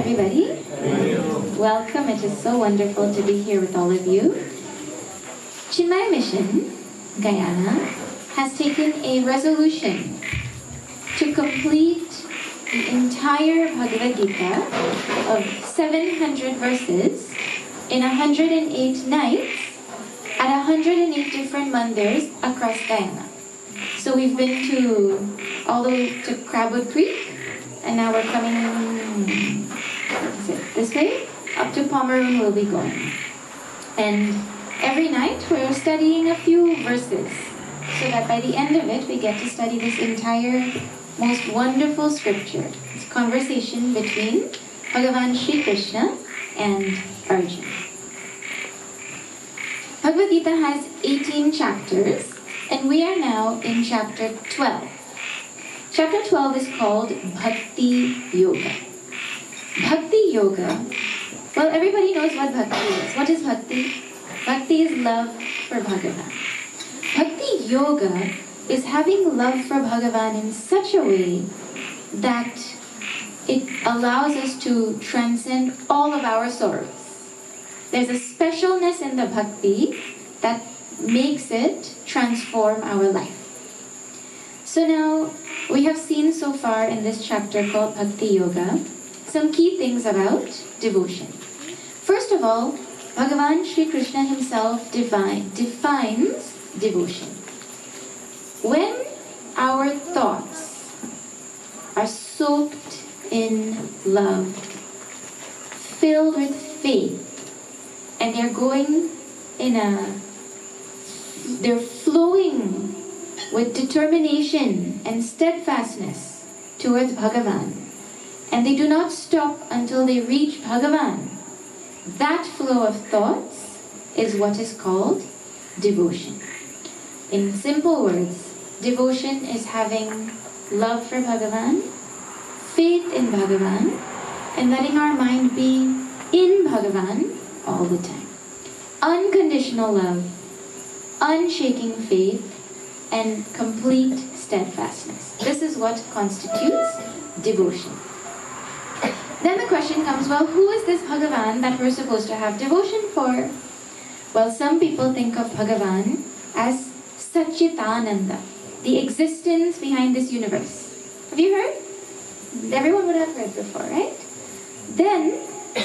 everybody. Welcome. It is so wonderful to be here with all of you. Chinmaya Mission, Guyana, has taken a resolution to complete the entire Bhagavad Gita of 700 verses in 108 nights at 108 different mandirs across Guyana. So we've been all the way to Crabwood Creek, and now we're coming, this way? Up to Pomeroon we'll be going. And every night we're studying a few verses, so that by the end of it we get to study this entire most wonderful scripture. It's a conversation between Bhagavan Sri Krishna and Arjuna. Bhagavad Gita has 18 chapters, and we are now in chapter 12. Chapter 12 is called Bhakti Yoga. Bhakti Yoga, well, everybody knows what Bhakti is. What is Bhakti? Bhakti is love for Bhagavan. Bhakti Yoga is having love for Bhagavan in such a way that it allows us to transcend all of our sorrows. There's a specialness in the Bhakti that makes it transform our life. So now, we have seen so far in this chapter called Bhakti Yoga some key things about devotion. First of all, Bhagavan Sri Krishna himself defines devotion. When our thoughts are soaked in love, filled with faith, and they're flowing with determination and steadfastness towards Bhagavan, and they do not stop until they reach Bhagavan, that flow of thoughts is what is called devotion. In simple words, devotion is having love for Bhagavan, faith in Bhagavan, and letting our mind be in Bhagavan all the time. Unconditional love, unshaking faith, and complete steadfastness. This is what constitutes devotion. Then the question comes, well, who is this Bhagavan that we're supposed to have devotion for? Well, some people think of Bhagavan as Satchitananda, the existence behind this universe. Have you heard? Everyone would have heard before, right? Then,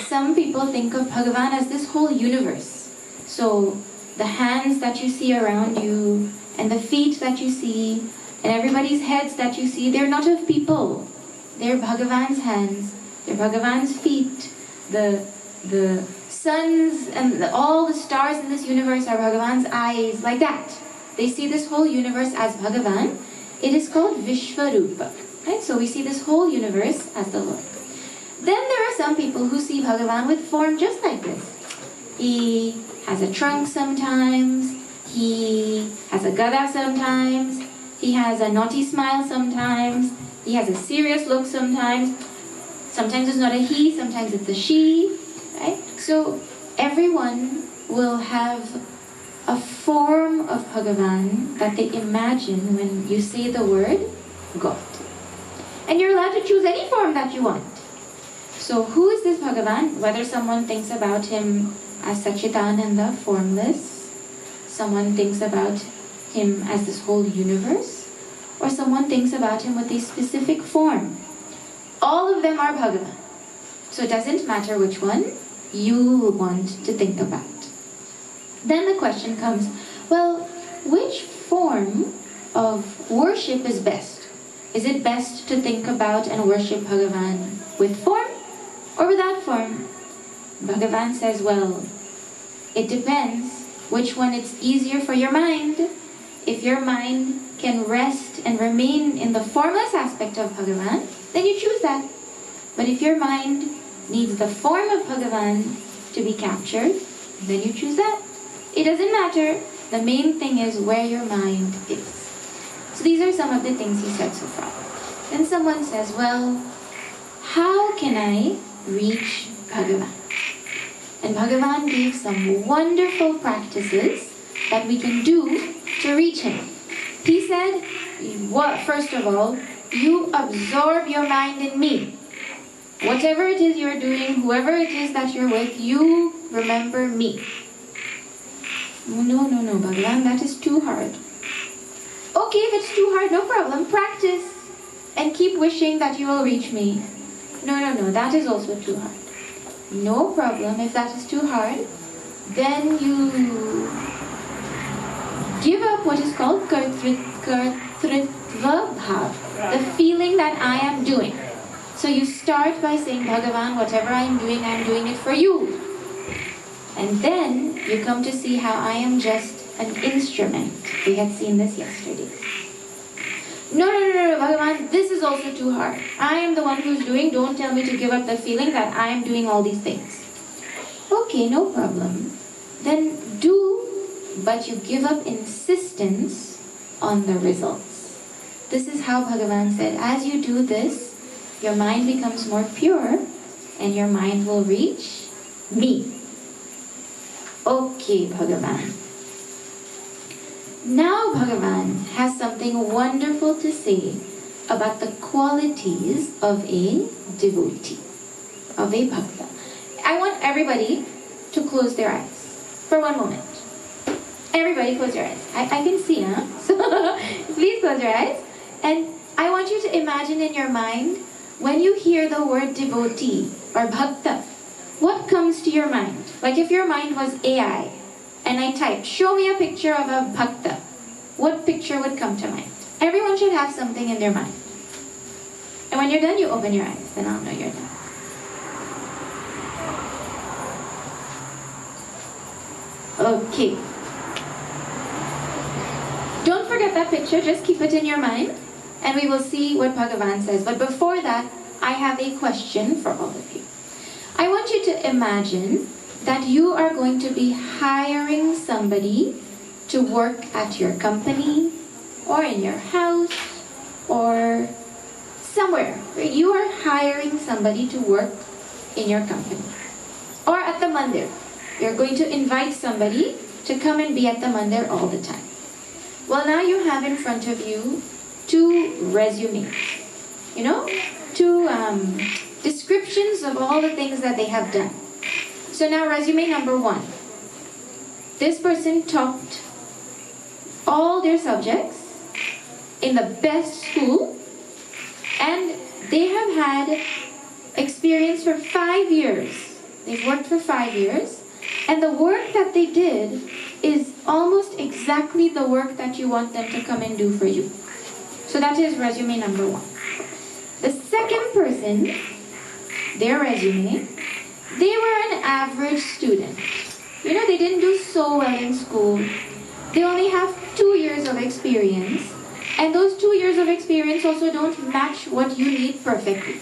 some people think of Bhagavan as this whole universe. So, the hands that you see around you, and the feet that you see, and everybody's heads that you see, they're not of people. They're Bhagavan's hands, they're Bhagavan's feet. The suns and all the stars in this universe are Bhagavan's eyes, like that. They see this whole universe as Bhagavan. It is called Vishvarupa. Right? So we see this whole universe as the Lord. Then there are some people who see Bhagavan with form just like this. He has a trunk sometimes, he has a gada sometimes, he has a naughty smile sometimes, he has a serious look sometimes. Sometimes it's not a he, sometimes it's a she, right? So everyone will have a form of Bhagavan that they imagine when you say the word God. And you're allowed to choose any form that you want. So who is this Bhagavan? Whether someone thinks about him as Satchitananda, formless, someone thinks about him as this whole universe, or someone thinks about him with a specific form. All of them are Bhagavan. So it doesn't matter which one you want to think about. Then the question comes, well, which form of worship is best? Is it best to think about and worship Bhagavan with form or without form? Bhagavan says, well, it depends which one it's easier for your mind. If your mind can rest and remain in the formless aspect of Bhagavan, then you choose that. But if your mind needs the form of Bhagavan to be captured, then you choose that. It doesn't matter. The main thing is where your mind is. So these are some of the things he said so far. Then someone says, well, how can I reach Bhagavan? And Bhagavan gave some wonderful practices that we can do to reach him. He said, first of all, you absorb your mind in me. What Whatever it is you're doing, whoever it is that you're with, you remember me. No, Bhagavan, that is too hard. Okay, if it's too hard, no problem. Practice and keep wishing that you will reach me. No, that is also too hard. No problem. If that is too hard, then you give up what is called kartritva bhav, the feeling that I am doing. So you start by saying, Bhagavan, whatever I am doing it for you. And then you come to see how I am just an instrument. We had seen this yesterday. No, Bhagavan, this is also too hard. I am the one who's doing. Don't tell me to give up the feeling that I am doing all these things. Okay, no problem. Then do, but you give up insistence on the results. This is how Bhagavan said, as you do this, your mind becomes more pure and your mind will reach me. Okay, Bhagavan. Now Bhagavan has something wonderful to say about the qualities of a devotee, of a bhakta. I want everybody to close their eyes for one moment. Everybody close your eyes. I can see, huh? So please close your eyes. And I want you to imagine in your mind, when you hear the word devotee or bhakta, what comes to your mind? Like if your mind was AI, and I typed, show me a picture of a bhakta, what picture would come to mind? Everyone should have something in their mind. And when you're done, you open your eyes. Then I'll know you're done. Okay. Don't forget that picture. Just keep it in your mind. And we will see what Bhagavan says. But before that, I have a question for all of you. I want you to imagine that you are going to be hiring somebody to work at your company or in your house or somewhere. You are hiring somebody to work in your company. Or at the mandir. You're going to invite somebody to come and be at the mandir all the time. Well, now you have in front of you 2 resumes. You know? 2 descriptions of all the things that they have done. So now resume number 1. This person topped all their subjects in the best school and they have had experience for 5 years. They've worked for 5 years and the work that they did is almost exactly the work that you want them to come and do for you. So that is resume number 1. The second person, their resume, they were an average student. You know, they didn't do so well in school. They only have 2 years of experience. And those 2 years of experience also don't match what you need perfectly.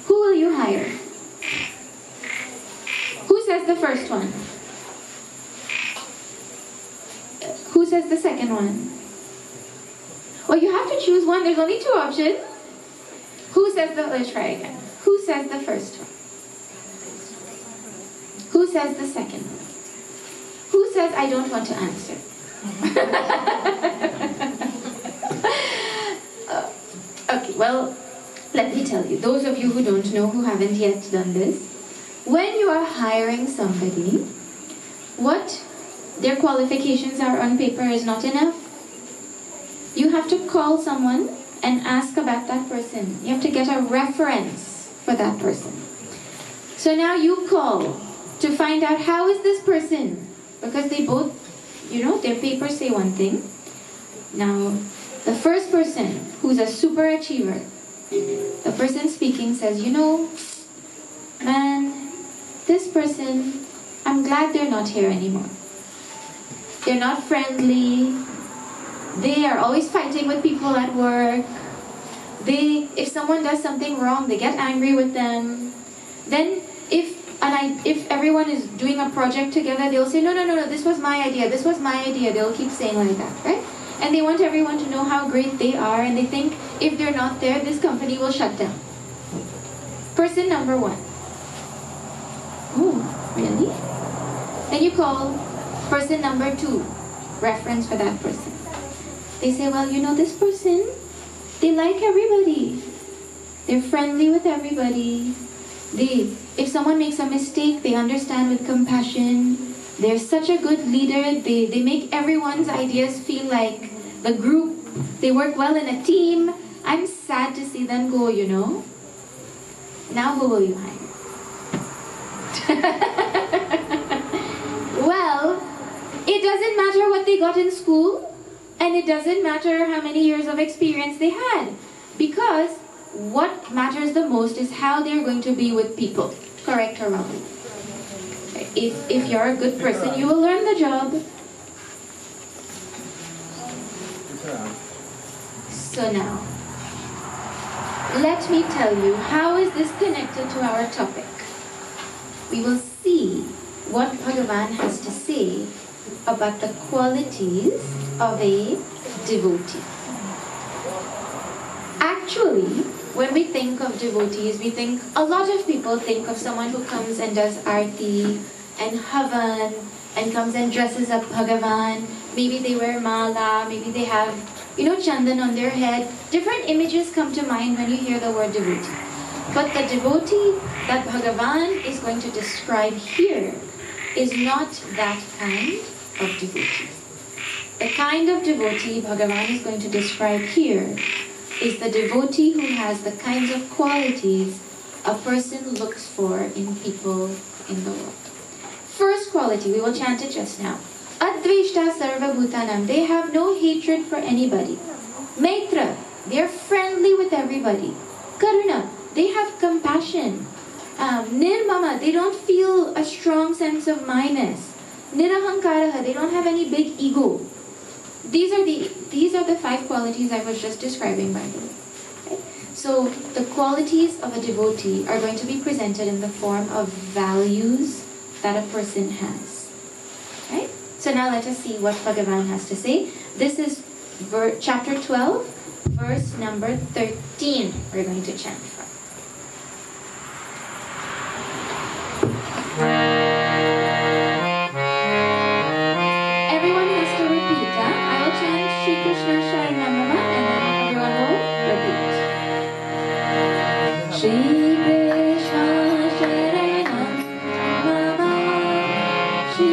Who will you hire? Who says the first one? Who says the second one? Well, you have to choose one. There's only 2 options. Who says the... Let's try again. Who says the first one? Who says the second one? Who says I don't want to answer? Okay, well, let me tell you. Those of you who don't know, who haven't yet done this, when you are hiring somebody, what their qualifications are on paper is not enough. You have to call someone and ask about that person. You have to get a reference for that person. So now you call to find out how is this person, because they both, you know, their papers say one thing. Now, the first person who's a super achiever, the person speaking says, you know, man, this person, I'm glad they're not here anymore. They're not friendly. They are always fighting with people at work. If someone does something wrong, they get angry with them. Then if everyone is doing a project together, they'll say, no, this was my idea, this was my idea. They'll keep saying like that, right? And they want everyone to know how great they are, and they think if they're not there, this company will shut down. Person number 1. Oh, really? Then you call person number 2, reference for that person. They say, well, you know, this person, they like everybody. They're friendly with everybody. If someone makes a mistake, they understand with compassion. They're such a good leader. They make everyone's ideas feel like the group. They work well in a team. I'm sad to see them go, you know. Now who will you hire? Well, it doesn't matter what they got in school, and it doesn't matter how many years of experience they had, because what matters the most is how they're going to be with people, correct or wrong. If you're a good person, you will learn the job. So now, let me tell you, how is this connected to our topic? We will see what Bhagavan has to say about the qualities of a devotee. Actually, when we think of devotees, a lot of people think of someone who comes and does arti and havan and comes and dresses up Bhagavan. Maybe they wear mala, maybe they have, chandan on their head. Different images come to mind when you hear the word devotee. But the devotee that Bhagavan is going to describe here is not that kind of devotee. The kind of devotee Bhagavan is going to describe here is the devotee who has the kinds of qualities a person looks for in people in the world. First quality, we will chant it just now. Adveshta sarva bhutanam, they have no hatred for anybody. Maitra, they are friendly with everybody. Karuna, they have compassion. Nirmama, they don't feel a strong sense of minus. Nirahankaraha, they don't have any big ego. These are the 5 qualities I was just describing, by the way. Okay? So the qualities of a devotee are going to be presented in the form of values that a person has. Right? So now let us see what Bhagavan has to say. This is chapter 12, verse number 13. We're going to chant from. Everyone has to repeat, I will chant Shri Krishna Sharanam and then everyone will repeat. Shri Krishna Sharanam Mama, Shri Krishna Sharanam Mama, Shri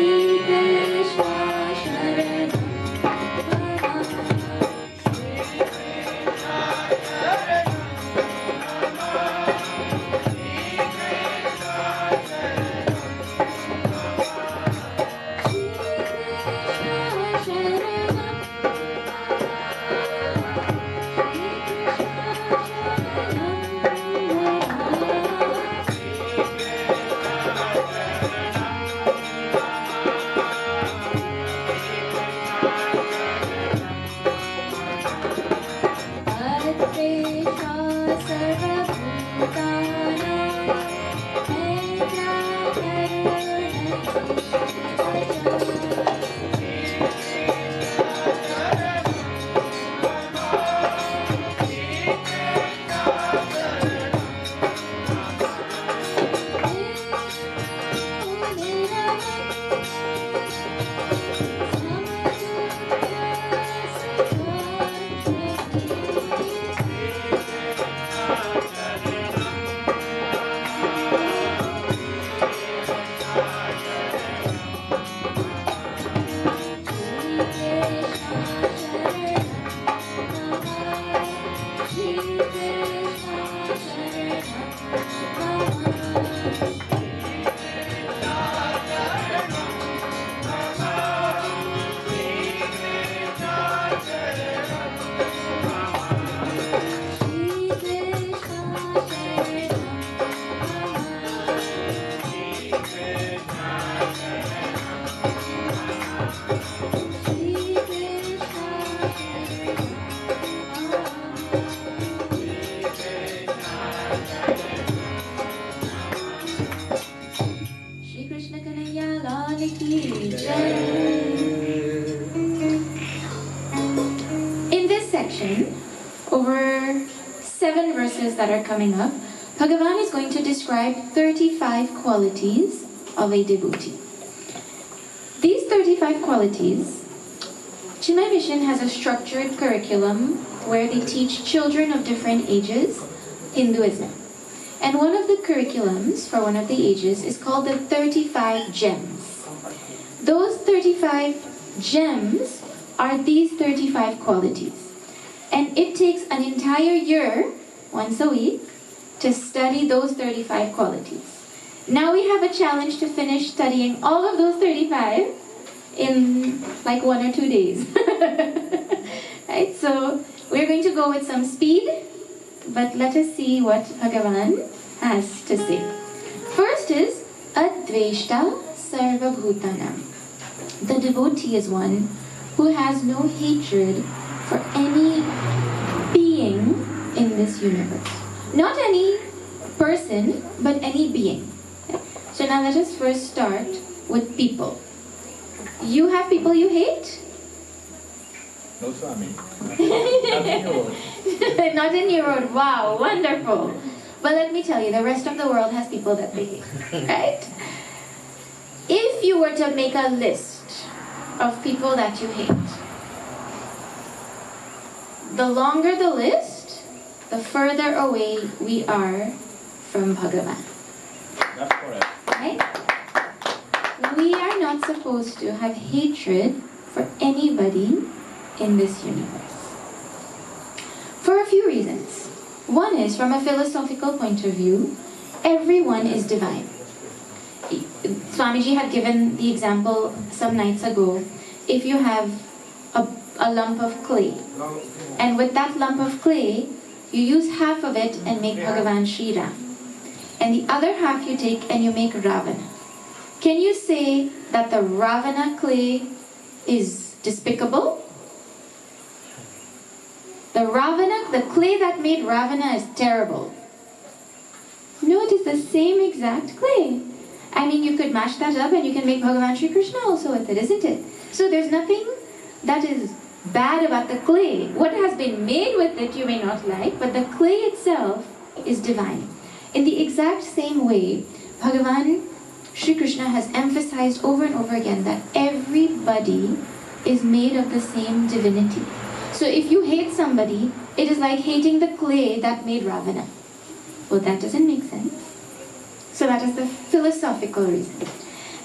In this section, over 7 verses that are coming up, Bhagavan is going to describe 35 qualities of a devotee. These 35 qualities, Chinmay Mission has a structured curriculum where they teach children of different ages Hinduism. And one of the curriculums for one of the ages is called the 35 gems. Those 35 gems are these 35 qualities. And it takes an entire year, once a week, to study those 35 qualities. Now we have a challenge to finish studying all of those 35 in like 1 or 2 days. Right? So we're going to go with some speed, but let us see what Bhagavan has to say. First is Adveshta Sarva Bhutanam. The devotee is one who has no hatred for any being in this universe. Not any person, but any being. So now let us first start with people. You have people you hate? No, Swami. Not in your road. Not in your road. Wow, wonderful. But let me tell you, the rest of the world has people that they hate, right? If you were to make a list of people that you hate, the longer the list, the further away we are from Bhagavan. That's correct. Right? We are not supposed to have hatred for anybody in this universe. For a few reasons. One is, from a philosophical point of view, everyone is divine. Swamiji had given the example some nights ago. If you have a lump of clay, and with that lump of clay, you use half of it and make Bhagavan Shri Ram, and the other half you take and you make Ravana. Can you say that the Ravana clay is despicable? The clay that made Ravana is terrible. No, it is the same exact clay. I mean, you could mash that up and you can make Bhagavan Shri Krishna also with it, isn't it? So there's nothing that is bad about the clay. What has been made with it you may not like, but the clay itself is divine. In the exact same way, Bhagavan Shri Krishna has emphasized over and over again that everybody is made of the same divinity. So if you hate somebody, it is like hating the clay that made Ravana. Well, that doesn't make sense. So that is the philosophical reason.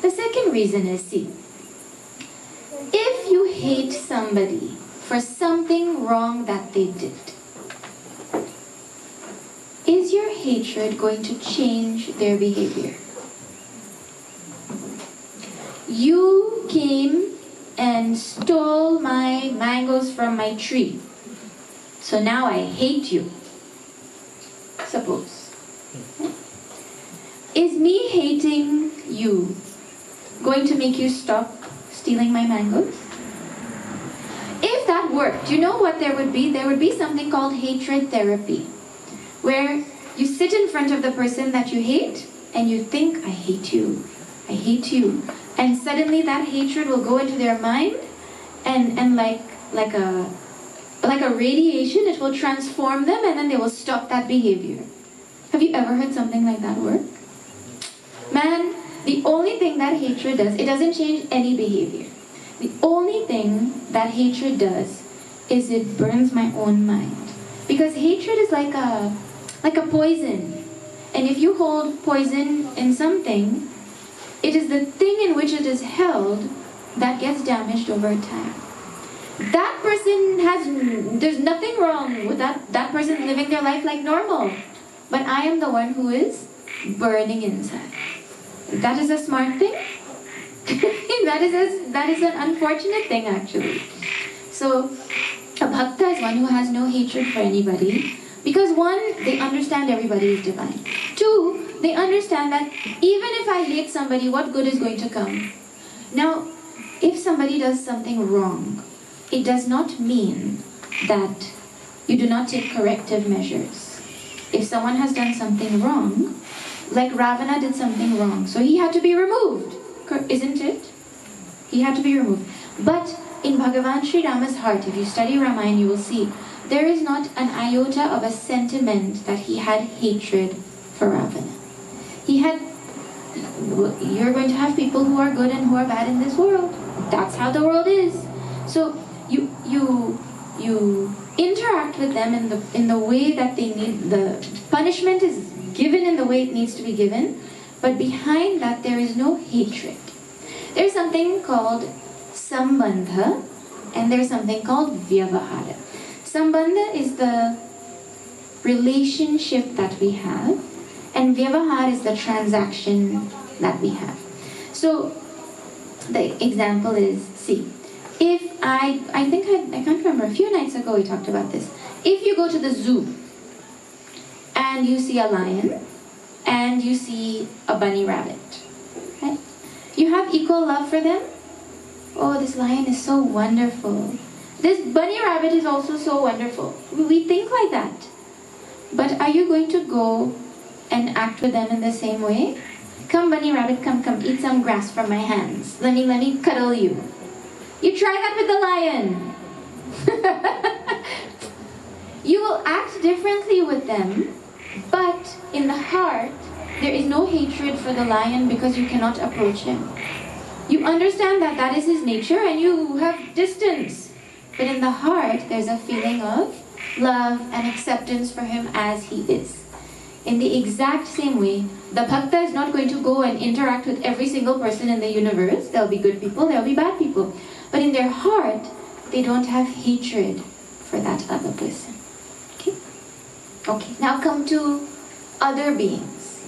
The second reason is, see, if you hate somebody for something wrong that they did, is your hatred going to change their behavior? You came and stole my mangoes from my tree. So now I hate you. Suppose. Is me hating you going to make you stop stealing my mangoes? If that worked, you know what there would be? There would be something called hatred therapy, where you sit in front of the person that you hate and you think, I hate you, I hate you. And suddenly that hatred will go into their mind and like a radiation, it will transform them and then they will stop that behavior. Have you ever heard something like that work? Man, the only thing that hatred does, it doesn't change any behavior. The only thing that hatred does is it burns my own mind. Because hatred is like a poison. And if you hold poison in something, it is the thing in which it is held that gets damaged over time. That person there's nothing wrong with that person living their life like normal. But I am the one who is burning inside. That is a smart thing. that is an unfortunate thing actually. So a bhakta is one who has no hatred for anybody. Because one, they understand everybody is divine. Two, they understand that even if I hate somebody, what good is going to come? Now, if somebody does something wrong, it does not mean that you do not take corrective measures. If someone has done something wrong, like Ravana did something wrong, so he had to be removed, isn't it? He had to be removed. But in Bhagavan Sri Rama's heart, if you study Ramayana, you will see there is not an iota of a sentiment that he had hatred for Ravana. You're going to have people who are good and who are bad in this world. That's how the world is. So you interact with them in the way that they need. The punishment is given in the way it needs to be given, but behind that there is no hatred. There's something called sambandha and there's something called vyavahara. Sambandha is the relationship that we have, and vyavahara is the transaction that we have. So the example is, see, if I can't remember, a few nights ago we talked about this. If you go to the zoo and you see a lion and you see a bunny rabbit, right? You have equal love for them. Oh, this lion is so wonderful. This bunny rabbit is also so wonderful. We think like that. But are you going to go and act with them in the same way? Come, bunny rabbit, come, eat some grass from my hands. Let me cuddle you. You try that with the lion. You will act differently with them, but in the heart, there is no hatred for the lion because you cannot approach him. You understand that that is his nature and you have distance. But in the heart, there's a feeling of love and acceptance for him as he is. In the exact same way, the bhakta is not going to go and interact with every single person in the universe. There'll be good people, there'll be bad people. But in their heart, they don't have hatred for that other person. Okay, now come to other beings.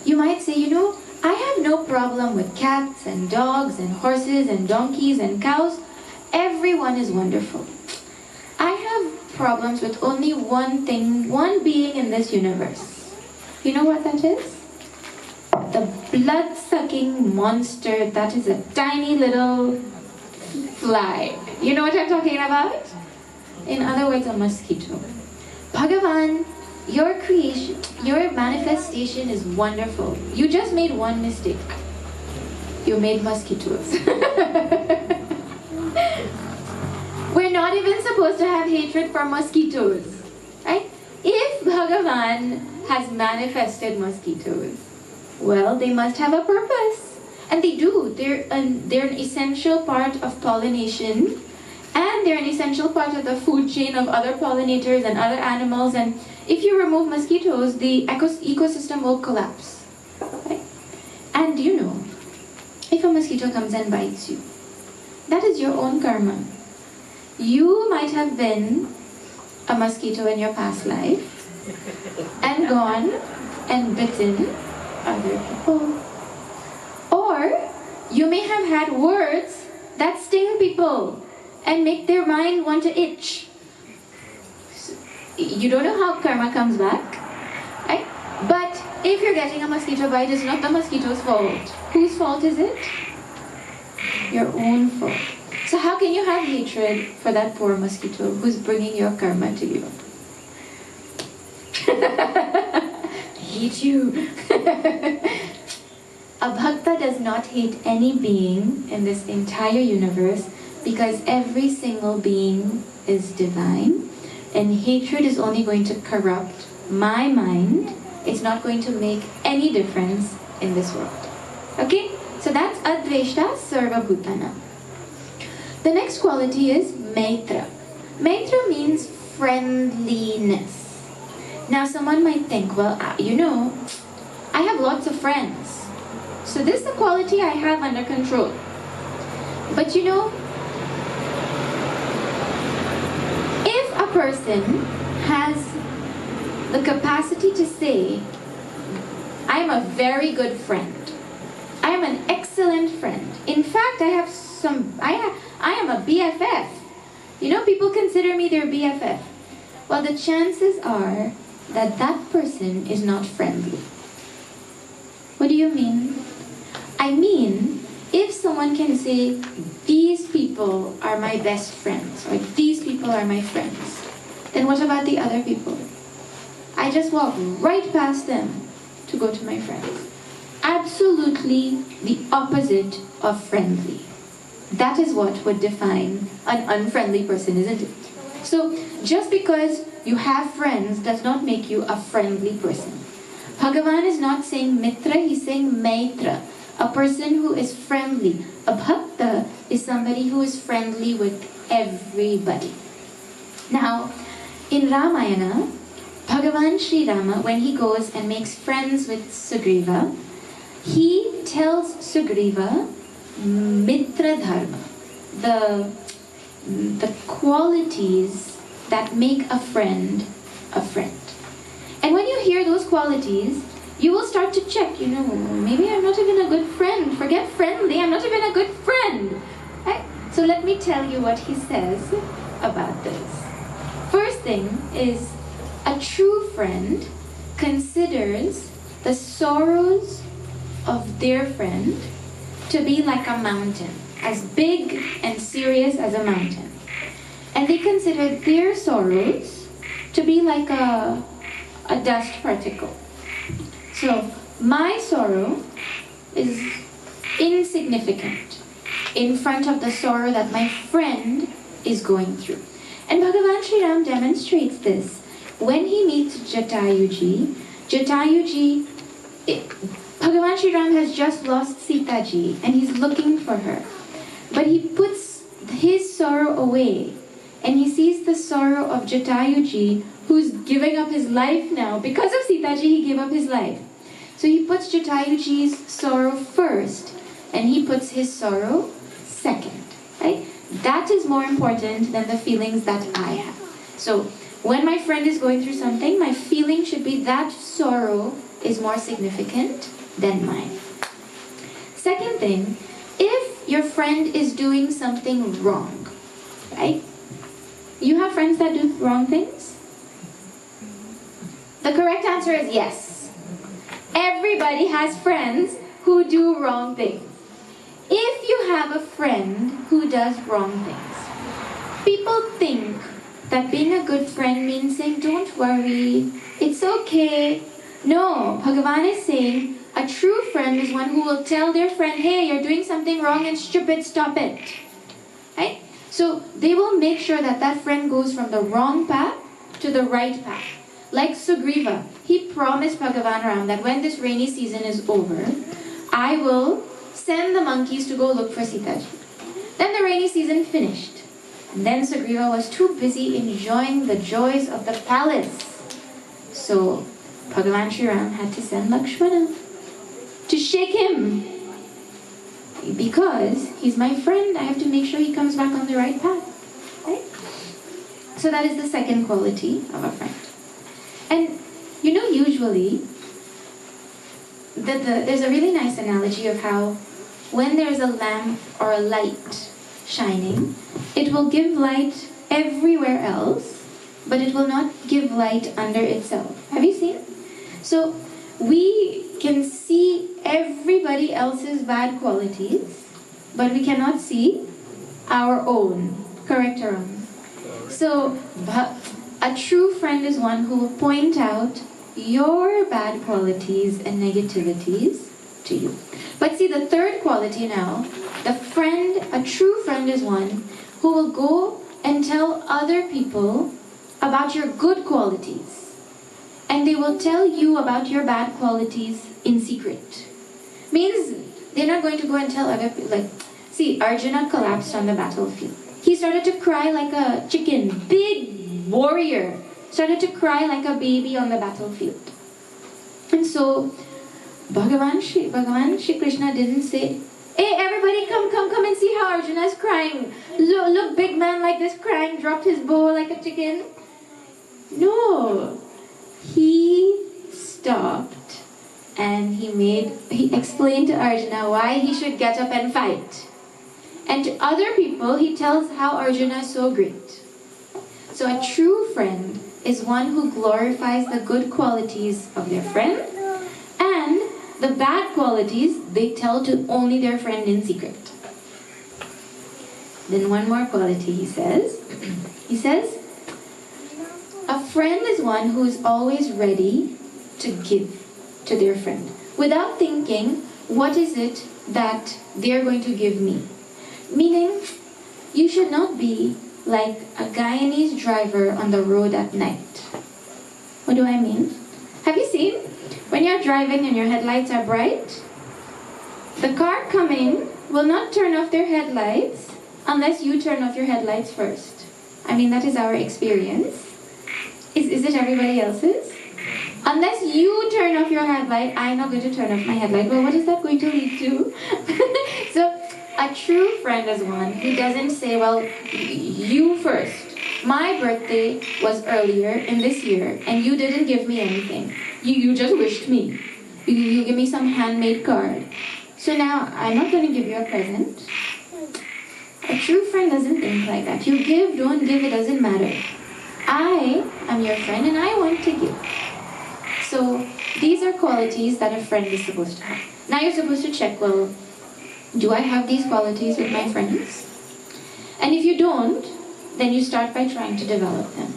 You might say, I have no problem with cats and dogs and horses and donkeys and cows. Everyone is wonderful. I have problems with only one thing, one being in this universe. You know what that is? The blood-sucking monster that is a tiny little fly. You know what I'm talking about? In other words, a mosquito. Bhagavan, your creation, your manifestation is wonderful. You just made one mistake. You made mosquitoes. We're not even supposed to have hatred for mosquitoes, right? If Bhagavan has manifested mosquitoes, well, they must have a purpose. And they do. They're an essential part of pollination, and they're an essential part of the food chain of other pollinators and other animals. And if you remove mosquitoes, the ecosystem will collapse. Right? And if a mosquito comes and bites you, that is your own karma. You might have been a mosquito in your past life and gone and bitten other people. Or you may have had words that sting people and make their mind want to itch. You don't know how karma comes back, right? But if you're getting a mosquito bite, it's not the mosquito's fault. Whose fault is it? Your own fault. So how can you have hatred for that poor mosquito who's bringing your karma to you? I hate you. A bhakta does not hate any being in this entire universe because every single being is divine, and hatred is only going to corrupt my mind. It's not going to make any difference in this world. Okay? So that's Adveshta Sarva Bhutana. The next quality is Maitra. Maitra means friendliness. Now someone might think, well, I have lots of friends. So this is a quality I have under control. But if a person has the capacity to say, I am a very good friend. I am an excellent friend. In fact, I am a BFF. People consider me their BFF. Well, the chances are that that person is not friendly. What do you mean? I mean, if someone can say, these people are my best friends, or these people are my friends, then what about the other people? I just walk right past them to go to my friends. Absolutely the opposite of friendly. That is what would define an unfriendly person, isn't it? So, just because you have friends does not make you a friendly person. Bhagavan is not saying mitra, he's saying maitra, a person who is friendly. A bhakta is somebody who is friendly with everybody. Now, in Ramayana, Bhagavan Sri Rama, when he goes and makes friends with Sugriva, he tells Sugriva Mitra Dharma, the qualities that make a friend a friend. And when you hear those qualities, you will start to check, maybe I'm not even a good friend. Forget friendly, I'm not even a good friend. Right? So let me tell you what he says about this. First thing is, a true friend considers the sorrows of their friend to be like a mountain, as big and serious as a mountain. And they consider their sorrows to be like a dust particle. So, my sorrow is insignificant in front of the sorrow that my friend is going through. And Bhagavan Sri Ram demonstrates this. When he meets Jatayuji, Bhagavan Sri Ram has just lost Sita Ji and he's looking for her. But he puts his sorrow away and he sees the sorrow of Jatayuji, who's giving up his life now. Because of Sita Ji, he gave up his life. So he puts Jatayuji's sorrow first and he puts his sorrow second. Right? That is more important than the feelings that I have. So when my friend is going through something, my feeling should be that sorrow is more significant than mine. Second thing, if your friend is doing something wrong, right? You have friends that do wrong things? The correct answer is yes. Everybody has friends who do wrong things. If you have a friend who does wrong things, people think that being a good friend means saying, don't worry, it's okay. No, Bhagavan is saying a true friend is one who will tell their friend, hey, you're doing something wrong and stupid, stop it. Right? So they will make sure that that friend goes from the wrong path to the right path. Like Sugriva, he promised Bhagavan Ram that when this rainy season is over, I will send the monkeys to go look for Sita Ji. Then the rainy season finished. And then Sugriva was too busy enjoying the joys of the palace. So Bhagavan Sri Ram had to send Lakshmana to shake him. Because he's my friend, I have to make sure he comes back on the right path. Right? So that is the second quality of a friend. And usually, there's a really nice analogy of how when there's a lamp or a light shining, it will give light everywhere else, but it will not give light under itself. Have you seen? So we can see everybody else's bad qualities, but we cannot see our own. Correct or wrong? So a true friend is one who will point out your bad qualities and negativities to you. But see, the third quality now, a true friend is one who will go and tell other people about your good qualities. And they will tell you about your bad qualities in secret. Means they're not going to go and tell other people. See, Arjuna collapsed on the battlefield. He started to cry like a chicken, big warrior. Started to cry like a baby on the battlefield. And so Bhagavan Shri Krishna didn't say, hey, everybody come and see how Arjuna is crying. Look, big man like this crying, dropped his bow like a chicken. No. He stopped and he explained to Arjuna why he should get up and fight. And to other people, he tells how Arjuna is so great. So a true friend is one who glorifies the good qualities of their friend, and the bad qualities they tell to only their friend in secret. Then one more quality he says, a friend is one who is always ready to give to their friend without thinking, what is it that they're going to give me? Meaning, you should not be like a Guyanese driver on the road at night. What do I mean? Have you seen when you're driving and your headlights are bright? The car coming will not turn off their headlights unless you turn off your headlights first. I mean, that is our experience. Is it everybody else's? Unless you turn off your headlight, I'm not going to turn off my headlight. Well, what is that going to lead to? So, a true friend is one who doesn't say, well, you first. My birthday was earlier in this year, and you didn't give me anything. You just wished me. You give me some handmade card. So now, I'm not going to give you a present. A true friend doesn't think like that. You give, don't give, it doesn't matter. I am your friend and I want to give. So these are qualities that a friend is supposed to have. Now you're supposed to check, well, do I have these qualities with my friends? And if you don't, then you start by trying to develop them.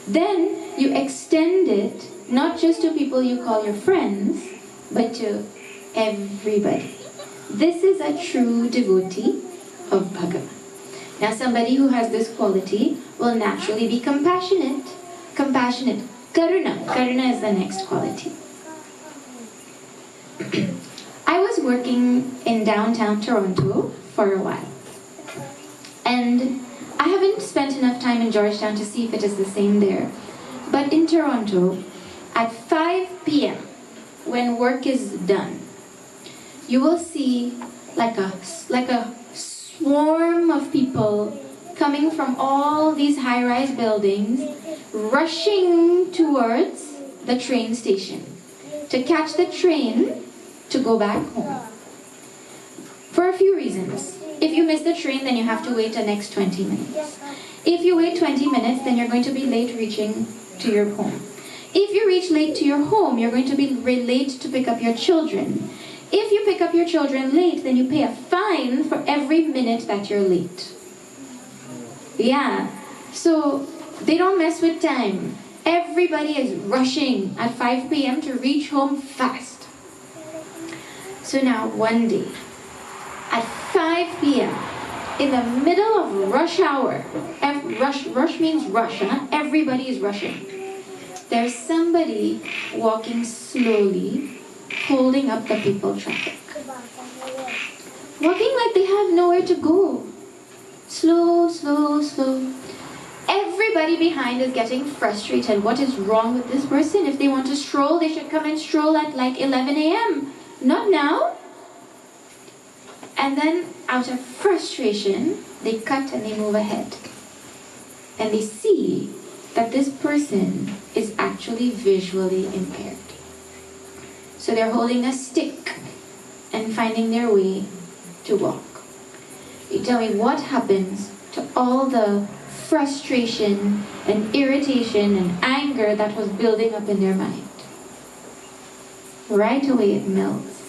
Then you extend it not just to people you call your friends, but to everybody. This is a true devotee of Bhagavan. Now somebody who has this quality will naturally be compassionate. Compassionate. Karuna. Karuna is the next quality. I was working in downtown Toronto for a while. And I haven't spent enough time in Georgetown to see if it is the same there. But in Toronto, at 5 p.m., when work is done, you will see like a swarm of people coming from all these high-rise buildings, rushing towards the train station to catch the train to go back home. For a few reasons. If you miss the train, then you have to wait the next 20 minutes. If you wait 20 minutes, then you're going to be late reaching to your home. If you reach late to your home, you're going to be late to pick up your children. If you pick up your children late, then you pay a fine for every minute that you're late. Yeah, so they don't mess with time. Everybody is rushing at 5 p.m. to reach home fast. So now one day, at 5 p.m., in the middle of rush hour, rush means rush, huh? Everybody is rushing. There's somebody walking slowly, holding up the people traffic. Walking like they have nowhere to go. Slow, slow, slow. Everybody behind is getting frustrated. What is wrong with this person? If they want to stroll, they should come and stroll at like 11 a.m. Not now. And then, out of frustration, they cut and they move ahead. And they see that this person is actually visually impaired. So they're holding a stick and finding their way to walk. You tell me what happens to all the frustration and irritation and anger that was building up in their mind. Right away it melts.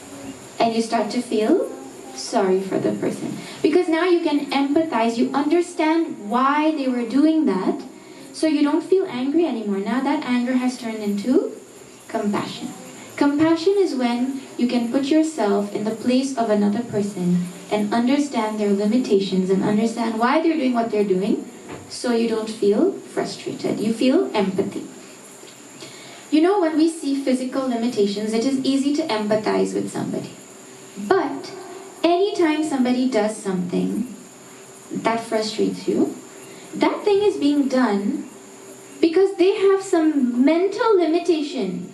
And you start to feel sorry for the person. Because now you can empathize, you understand why they were doing that, so you don't feel angry anymore. Now that anger has turned into compassion. Compassion is when you can put yourself in the place of another person and understand their limitations and understand why they're doing what they're doing, so you don't feel frustrated. You feel empathy. You know, when we see physical limitations, it is easy to empathize with somebody. But anytime somebody does something that frustrates you, that thing is being done because they have some mental limitation.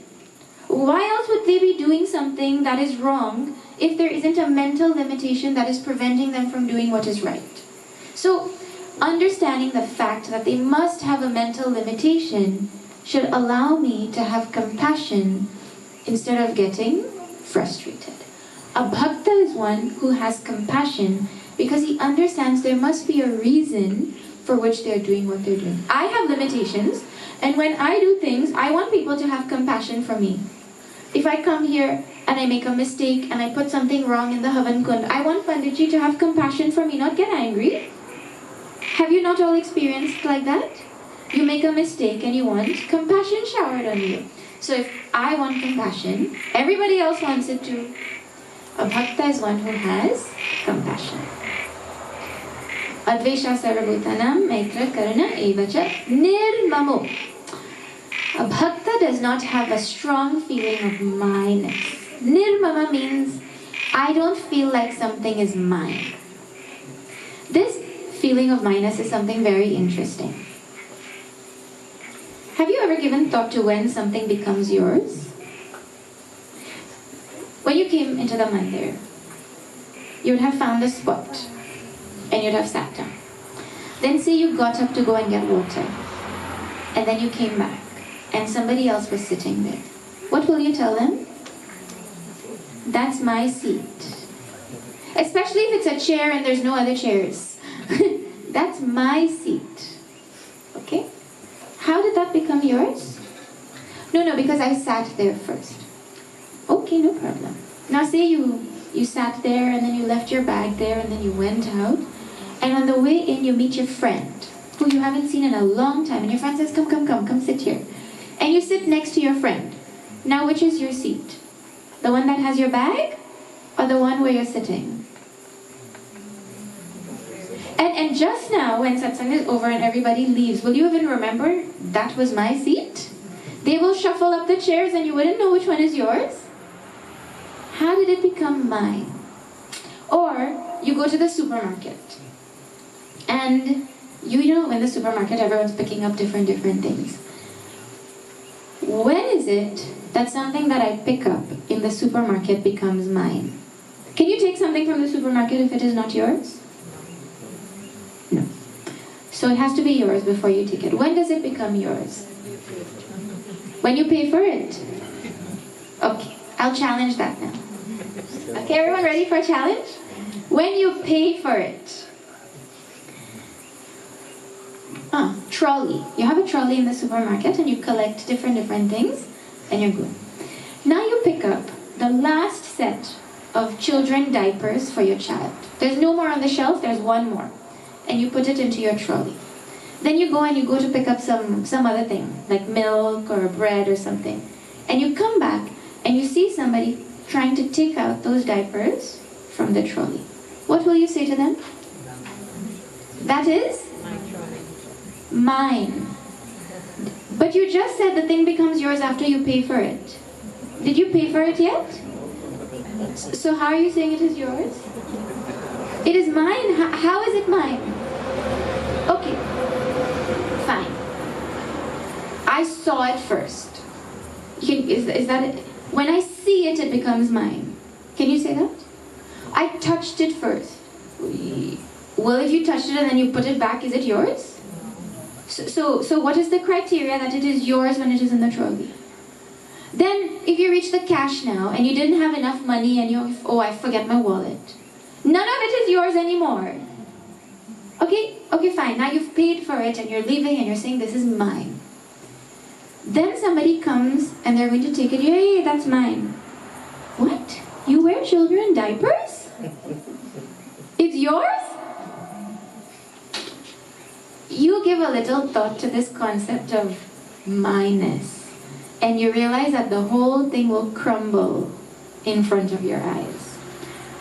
Why else would they be doing something that is wrong if there isn't a mental limitation that is preventing them from doing what is right? So, understanding the fact that they must have a mental limitation should allow me to have compassion instead of getting frustrated. A bhakta is one who has compassion because he understands there must be a reason for which they're doing what they're doing. I have limitations, and when I do things, I want people to have compassion for me. If I come here and I make a mistake and I put something wrong in the Havan Kund, I want Panditji to have compassion for me, not get angry. Have you not all experienced like that? You make a mistake and you want compassion showered on you. So if I want compassion, everybody else wants it too. A bhakta is one who has compassion. Advesha sarvabhutanam maitra karuna evacha nirmamo. A bhakta does not have a strong feeling of myness. Nirmama means I don't feel like something is mine. This feeling of myness is something very interesting. Have you ever ever given thought to when something becomes yours? When you came into the mandir, you would have found a spot and you'd have sat down. Then say you got up to go and get water, and then you came back and somebody else was sitting there. What will you tell them? That's my seat. Especially if it's a chair and there's no other chairs. That's my seat. Okay? How did that become yours? No, because I sat there first. Okay, no problem. Now say you sat there and then you left your bag there and then you went out. And on the way in you meet your friend who you haven't seen in a long time. And your friend says, come sit here. And you sit next to your friend. Now which is your seat? The one that has your bag? Or the one where you're sitting? And just now, when satsang is over and everybody leaves, will you even remember that was my seat? They will shuffle up the chairs and you wouldn't know which one is yours. How did it become mine? Or you go to the supermarket. And you know in the supermarket everyone's picking up different things. When is it that something that I pick up in the supermarket becomes mine? Can you take something from the supermarket if it is not yours? No. So it has to be yours before you take it. When does it become yours? When you pay for it. Okay, I'll challenge that now. Okay, everyone ready for a challenge? When you pay for it. Trolley. You have a trolley in the supermarket and you collect different things and you're good. Now you pick up the last set of children diapers for your child. There's no more on the shelf, there's one more. And you put it into your trolley. Then you go to pick up some other thing, like milk or bread or something. And you come back and you see somebody trying to take out those diapers from the trolley. What will you say to them? That is? Mine. But you just said the thing becomes yours after you pay for it. Did you pay for it yet? So how are you saying it is yours? It is mine? How is it mine? Okay, fine. I saw it first. Is that it? When I see it, it becomes mine. Can you say that? I touched it first. Well, if you touched it and then you put it back, is it yours? So what is the criteria that it is yours when it is in the trolley? Then, if you reach the cash now and you didn't have enough money and I forget my wallet. None of it is yours anymore. Okay, fine. Now you've paid for it and you're leaving and you're saying this is mine. Then somebody comes and they're going to take it. Hey, that's mine. What? You wear children diapers? It's yours? You give a little thought to this concept of mineness, and you realize that the whole thing will crumble in front of your eyes.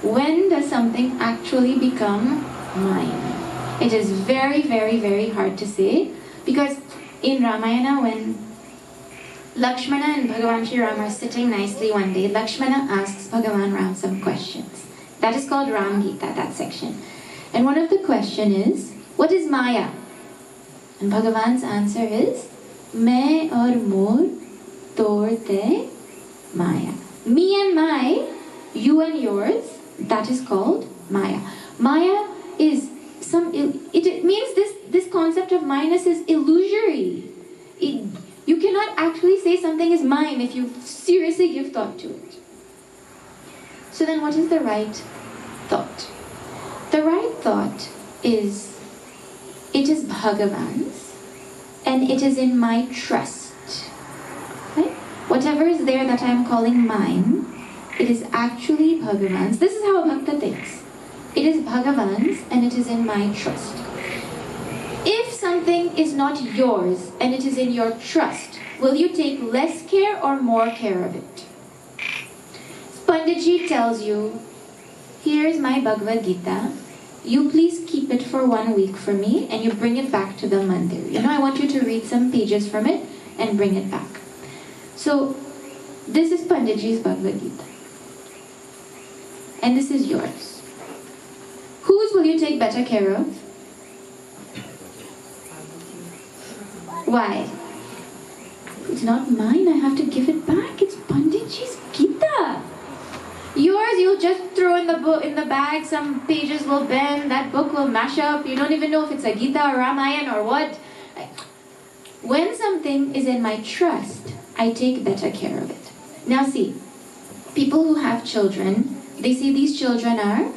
When does something actually become mine? It is very, very, very hard to say, because in Ramayana, when Lakshmana and Bhagavan Shri Ram are sitting nicely one day, Lakshmana asks Bhagavan Ram some questions. That is called Ram Gita, that section. And one of the question is, what is Maya? And Bhagavan's answer is, Main aur mor torte Maya. Me and my, you and yours, that is called Maya. Maya is it means this concept of mineness is illusory. You cannot actually say something is mine if you seriously give thought to it. So then what is the right thought? The right thought is, it is Bhagavan's and it is in my trust. Right? Whatever is there that I am calling mine, it is actually Bhagavan's. This is how a bhakta thinks. It is Bhagavan's and it is in my trust. If something is not yours and it is in your trust, will you take less care or more care of it? Panditji tells you, here is my Bhagavad Gita. You please keep it for 1 week for me and you bring it back to the mandir. I want you to read some pages from it and bring it back. So, this is Panditji's Bhagavad Gita. And this is yours. Whose will you take better care of? Why? It's not mine, I have to give it back. It's Panditji's Gita. Yours, you'll just throw in the book, in the bag, some pages will bend, that book will mash up, you don't even know if it's a Gita or Ramayana or what. When something is in my trust, I take better care of it. Now see, people who have children, they say these children are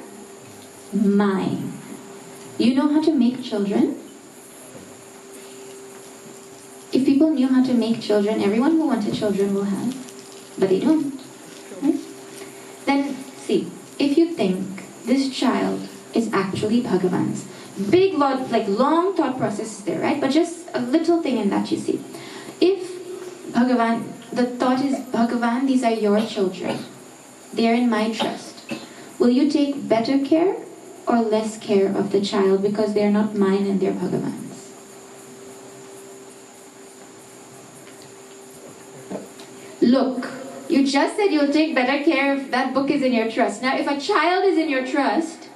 mine. You know how to make children? If people knew how to make children, everyone who wanted children will have, but they don't. Right? Then see, if you think this child is actually Bhagavan's, big lot, like long thought process is there, right? But just a little thing in that you see. If Bhagavan, the thought is Bhagavan, these are your children. They are in my trust. Will you take better care or less care of the child because they are not mine and they're Bhagavan's? Look, you just said you'll take better care if that book is in your trust. Now, if a child is in your trust,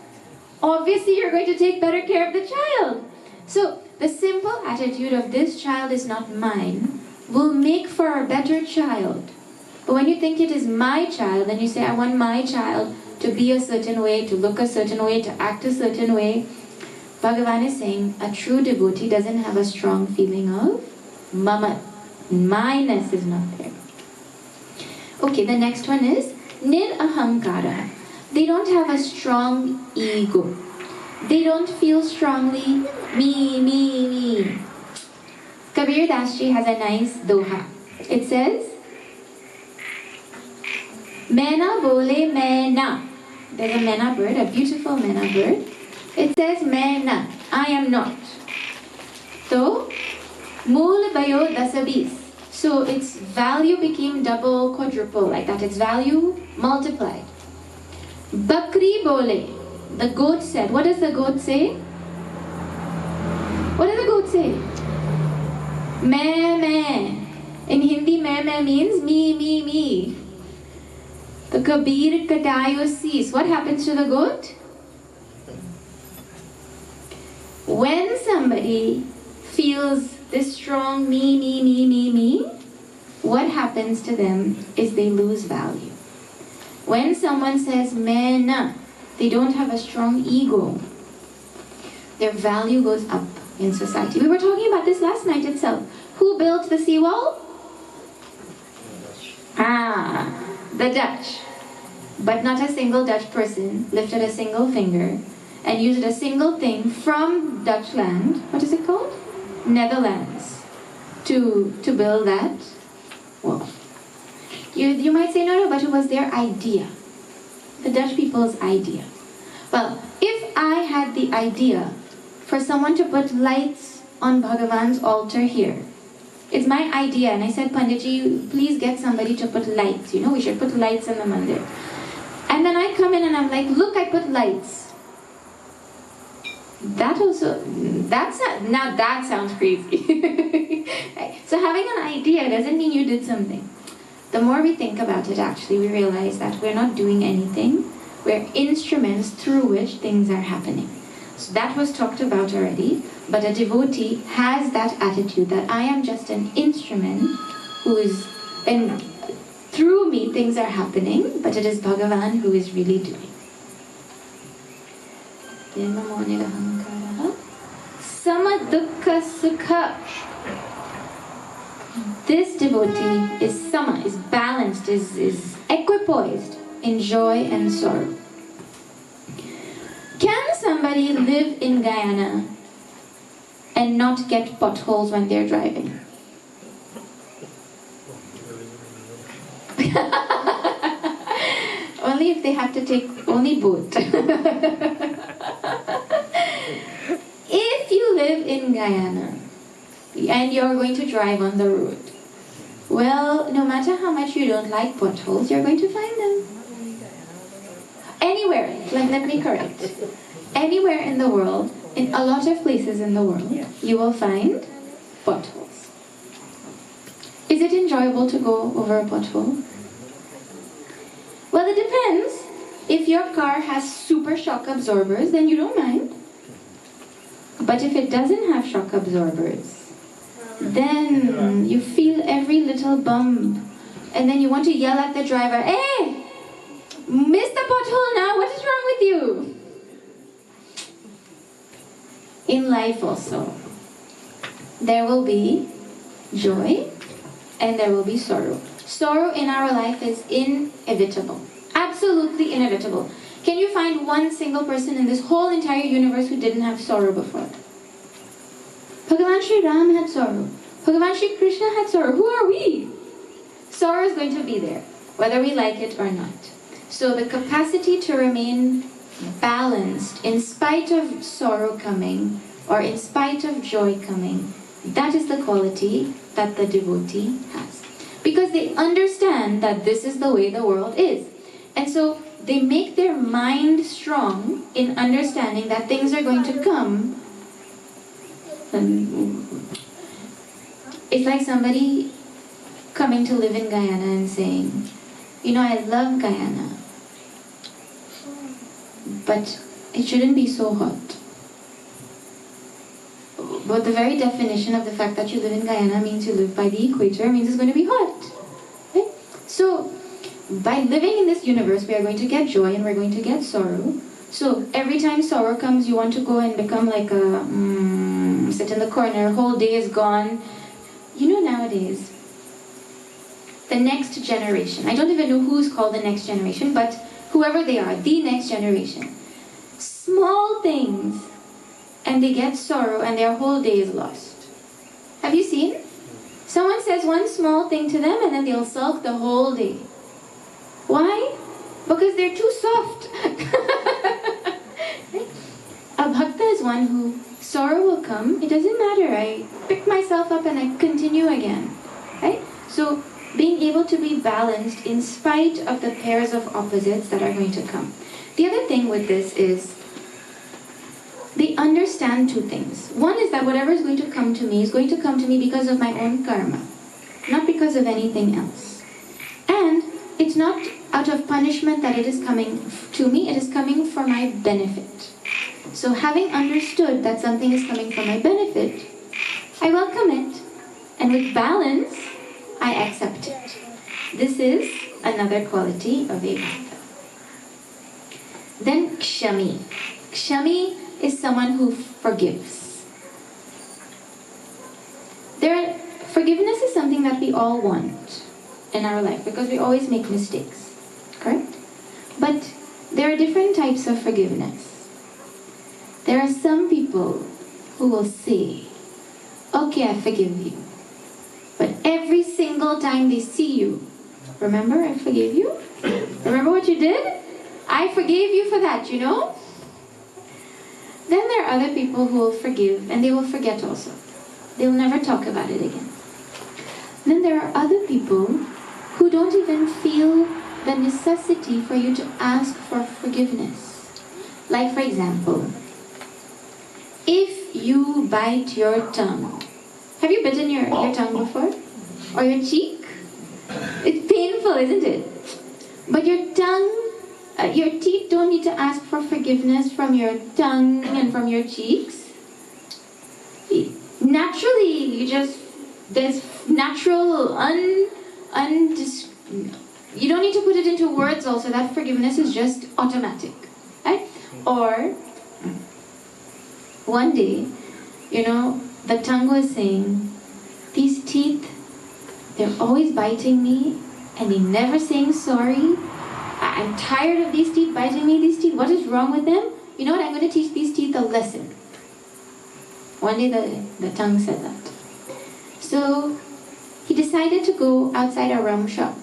obviously you're going to take better care of the child. So, the simple attitude of this child is not mine will make for a better child. But when you think it is my child, and you say, I want my child to be a certain way, to look a certain way, to act a certain way, Bhagavan is saying a true devotee doesn't have a strong feeling of mama. Myness is not there. Okay, the next one is nirahankara. They don't have a strong ego. They don't feel strongly, me. Kabir Das Ji has a nice doha. It says, Maina bole maina. There's a maina bird, a beautiful maina bird. It says, maina, I am not. So, mool bayo dasabis. So its value became double, quadruple, like that. Its value multiplied. Bakri bole. The goat said. What does the goat say? What does the goat say? Main. In Hindi, main means me. The Kabir katayo cease. What happens to the goat? When somebody feels this strong me, what happens to them is they lose value. When someone says main, they don't have a strong ego. Their value goes up in society. We were talking about this last night itself. Who built the seawall? The Dutch. But not a single Dutch person lifted a single finger and used a single thing from Dutchland, what is it called? Netherlands, to build that wall. You might say, no, but it was their idea. The Dutch people's idea. Well, if I had the idea for someone to put lights on Bhagavan's altar here, it's my idea, and I said, Panditji, please get somebody to put lights. We should put lights in the mandir. And then I come in and I'm like, look, I put lights. Now that sounds crazy. So having an idea doesn't mean you did something. The more we think about it, actually, we realize that we're not doing anything. We're instruments through which things are happening. So that was talked about already. But a devotee has that attitude that I am just an instrument and through me things are happening, but it is Bhagavan who is really doing. Samadukha sukha. This devotee is sama, is balanced, is equipoised in joy and sorrow. Can somebody live in Guyana and not get potholes when they're driving? Only if they have to take only boat. If you live in Guyana and you're going to drive on the road, well, no matter how much you don't like potholes, you're going to find them. Anywhere, let me correct. Anywhere in the world, in a lot of places in the world, you will find potholes. Is it enjoyable to go over a pothole? Well, it depends. If your car has super shock absorbers, then you don't mind. But if it doesn't have shock absorbers, Then you feel every little bump. And then you want to yell at the driver, "Hey! Miss the pothole now, what is wrong with you?" In life also, there will be joy and there will be sorrow. Sorrow in our life is inevitable. Absolutely inevitable. Can you find one single person in this whole entire universe who didn't have sorrow before? Bhagavan Sri Ram had sorrow. Bhagavan Sri Krishna had sorrow. Who are we? Sorrow is going to be there, whether we like it or not. So the capacity to remain balanced in spite of sorrow coming or in spite of joy coming, that is the quality that the devotee has. Because they understand that this is the way the world is. And so they make their mind strong in understanding that things are going to come. It's like somebody coming to live in Guyana and saying, "You know, I love Guyana, but it shouldn't be so hot." But the very definition of the fact that you live in Guyana means you live by the equator, means it's going to be hot. Right? So, by living in this universe, we are going to get joy and we're going to get sorrow. So, every time sorrow comes, you want to go and become like a, sit in the corner, whole day is gone. You know, nowadays, the next generation, I don't even know who's called the next generation, but whoever they are, the next generation, small things, and they get sorrow and their whole day is lost. Have you seen? Someone says one small thing to them and then they'll sulk the whole day. Why? Because they're too soft. A bhakta is one who, sorrow will come, it doesn't matter, I pick myself up and I continue again. Right? So, being able to be balanced in spite of the pairs of opposites that are going to come. The other thing with this is, they understand two things. One is that whatever is going to come to me is going to come to me because of my own karma, not because of anything else. And it's not out of punishment that it is coming to me, it is coming for my benefit. So having understood that something is coming for my benefit, I welcome it. And with balance, I accept it. This is another quality of a bhakta. Then kshami. Kshami is someone who forgives. Forgiveness is something that we all want in our life because we always make mistakes, correct? But there are different types of forgiveness. There are some people who will say, "Okay, I forgive you." But every single time they see you, "Remember, I forgave you? Remember what you did? I forgave you for that, you know?" Then there are other people who will forgive and they will forget also. They will never talk about it again. Then there are other people who don't even feel the necessity for you to ask for forgiveness. Like, for example, if you bite your tongue. Have you bitten your tongue before? Or your cheek? It's painful, isn't it? But your tongue, your teeth don't need to ask for forgiveness from your tongue and from your cheeks. Naturally, there's natural, you don't need to put it into words also, that forgiveness is just automatic. Right? Or, one day, the tongue was saying, "These teeth, they're always biting me and they never saying sorry. I'm tired of these teeth biting me, these teeth, what is wrong with them? You know what, I'm going to teach these teeth a lesson." One day the tongue said that. So he decided to go outside a rum shop.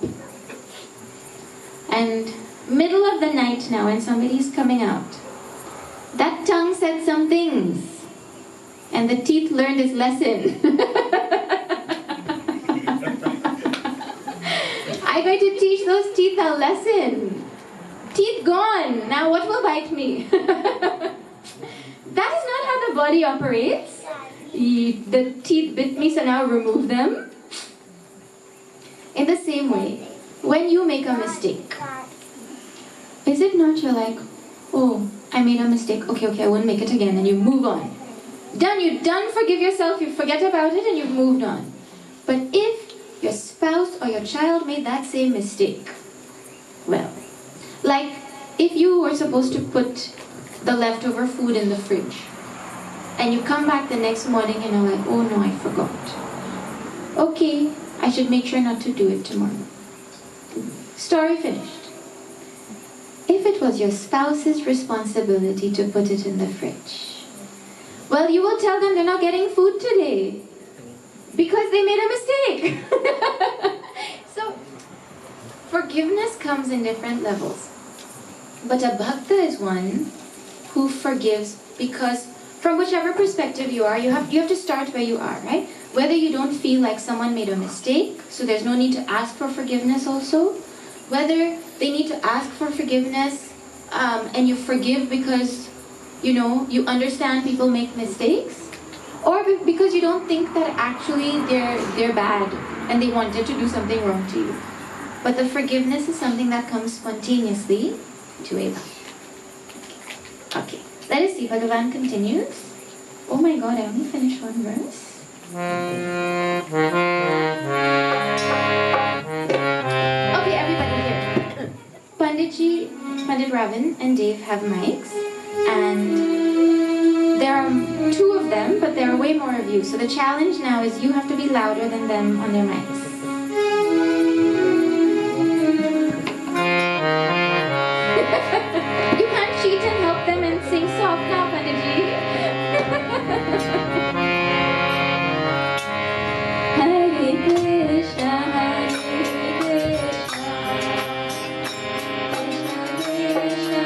And middle of the night now when somebody's coming out, that tongue said some things. And the teeth learned its lesson. I'm going to teach those teeth a lesson. Teeth gone. Now what will bite me? That is not how the body operates. The teeth bit me, so now remove them. In the same way, when you make a mistake, is it not you're like, "Oh, I made a mistake. Okay, I won't make it again," and you move on. Done, you're done, forgive yourself, you forget about it and you've moved on. But if your spouse or your child made that same mistake, well, like if you were supposed to put the leftover food in the fridge and you come back the next morning and you're like, oh no, I forgot. Okay, I should make sure not to do it tomorrow. Story finished. If it was your spouse's responsibility to put it in the fridge, well, you will tell them they're not getting food today because they made a mistake. So, forgiveness comes in different levels. But a bhakta is one who forgives because from whichever perspective you are, you have to start where you are, right? Whether you don't feel like someone made a mistake, so there's no need to ask for forgiveness also. Whether they need to ask for forgiveness and you forgive because, you understand people make mistakes. Or because you don't think that actually they're bad and they wanted to do something wrong to you. But the forgiveness is something that comes spontaneously to a bhakta. Okay, let us see. Bhagavan continues. Oh my God, I only finished one verse. Okay, everybody here. Pandit Ravan and Dave have mics, and there are two of them, but there are way more of you. So the challenge now is you have to be louder than them on their mics. You can't cheat and help them and sing soft now, Panditji. Hare Krishna, Hare Krishna, Krishna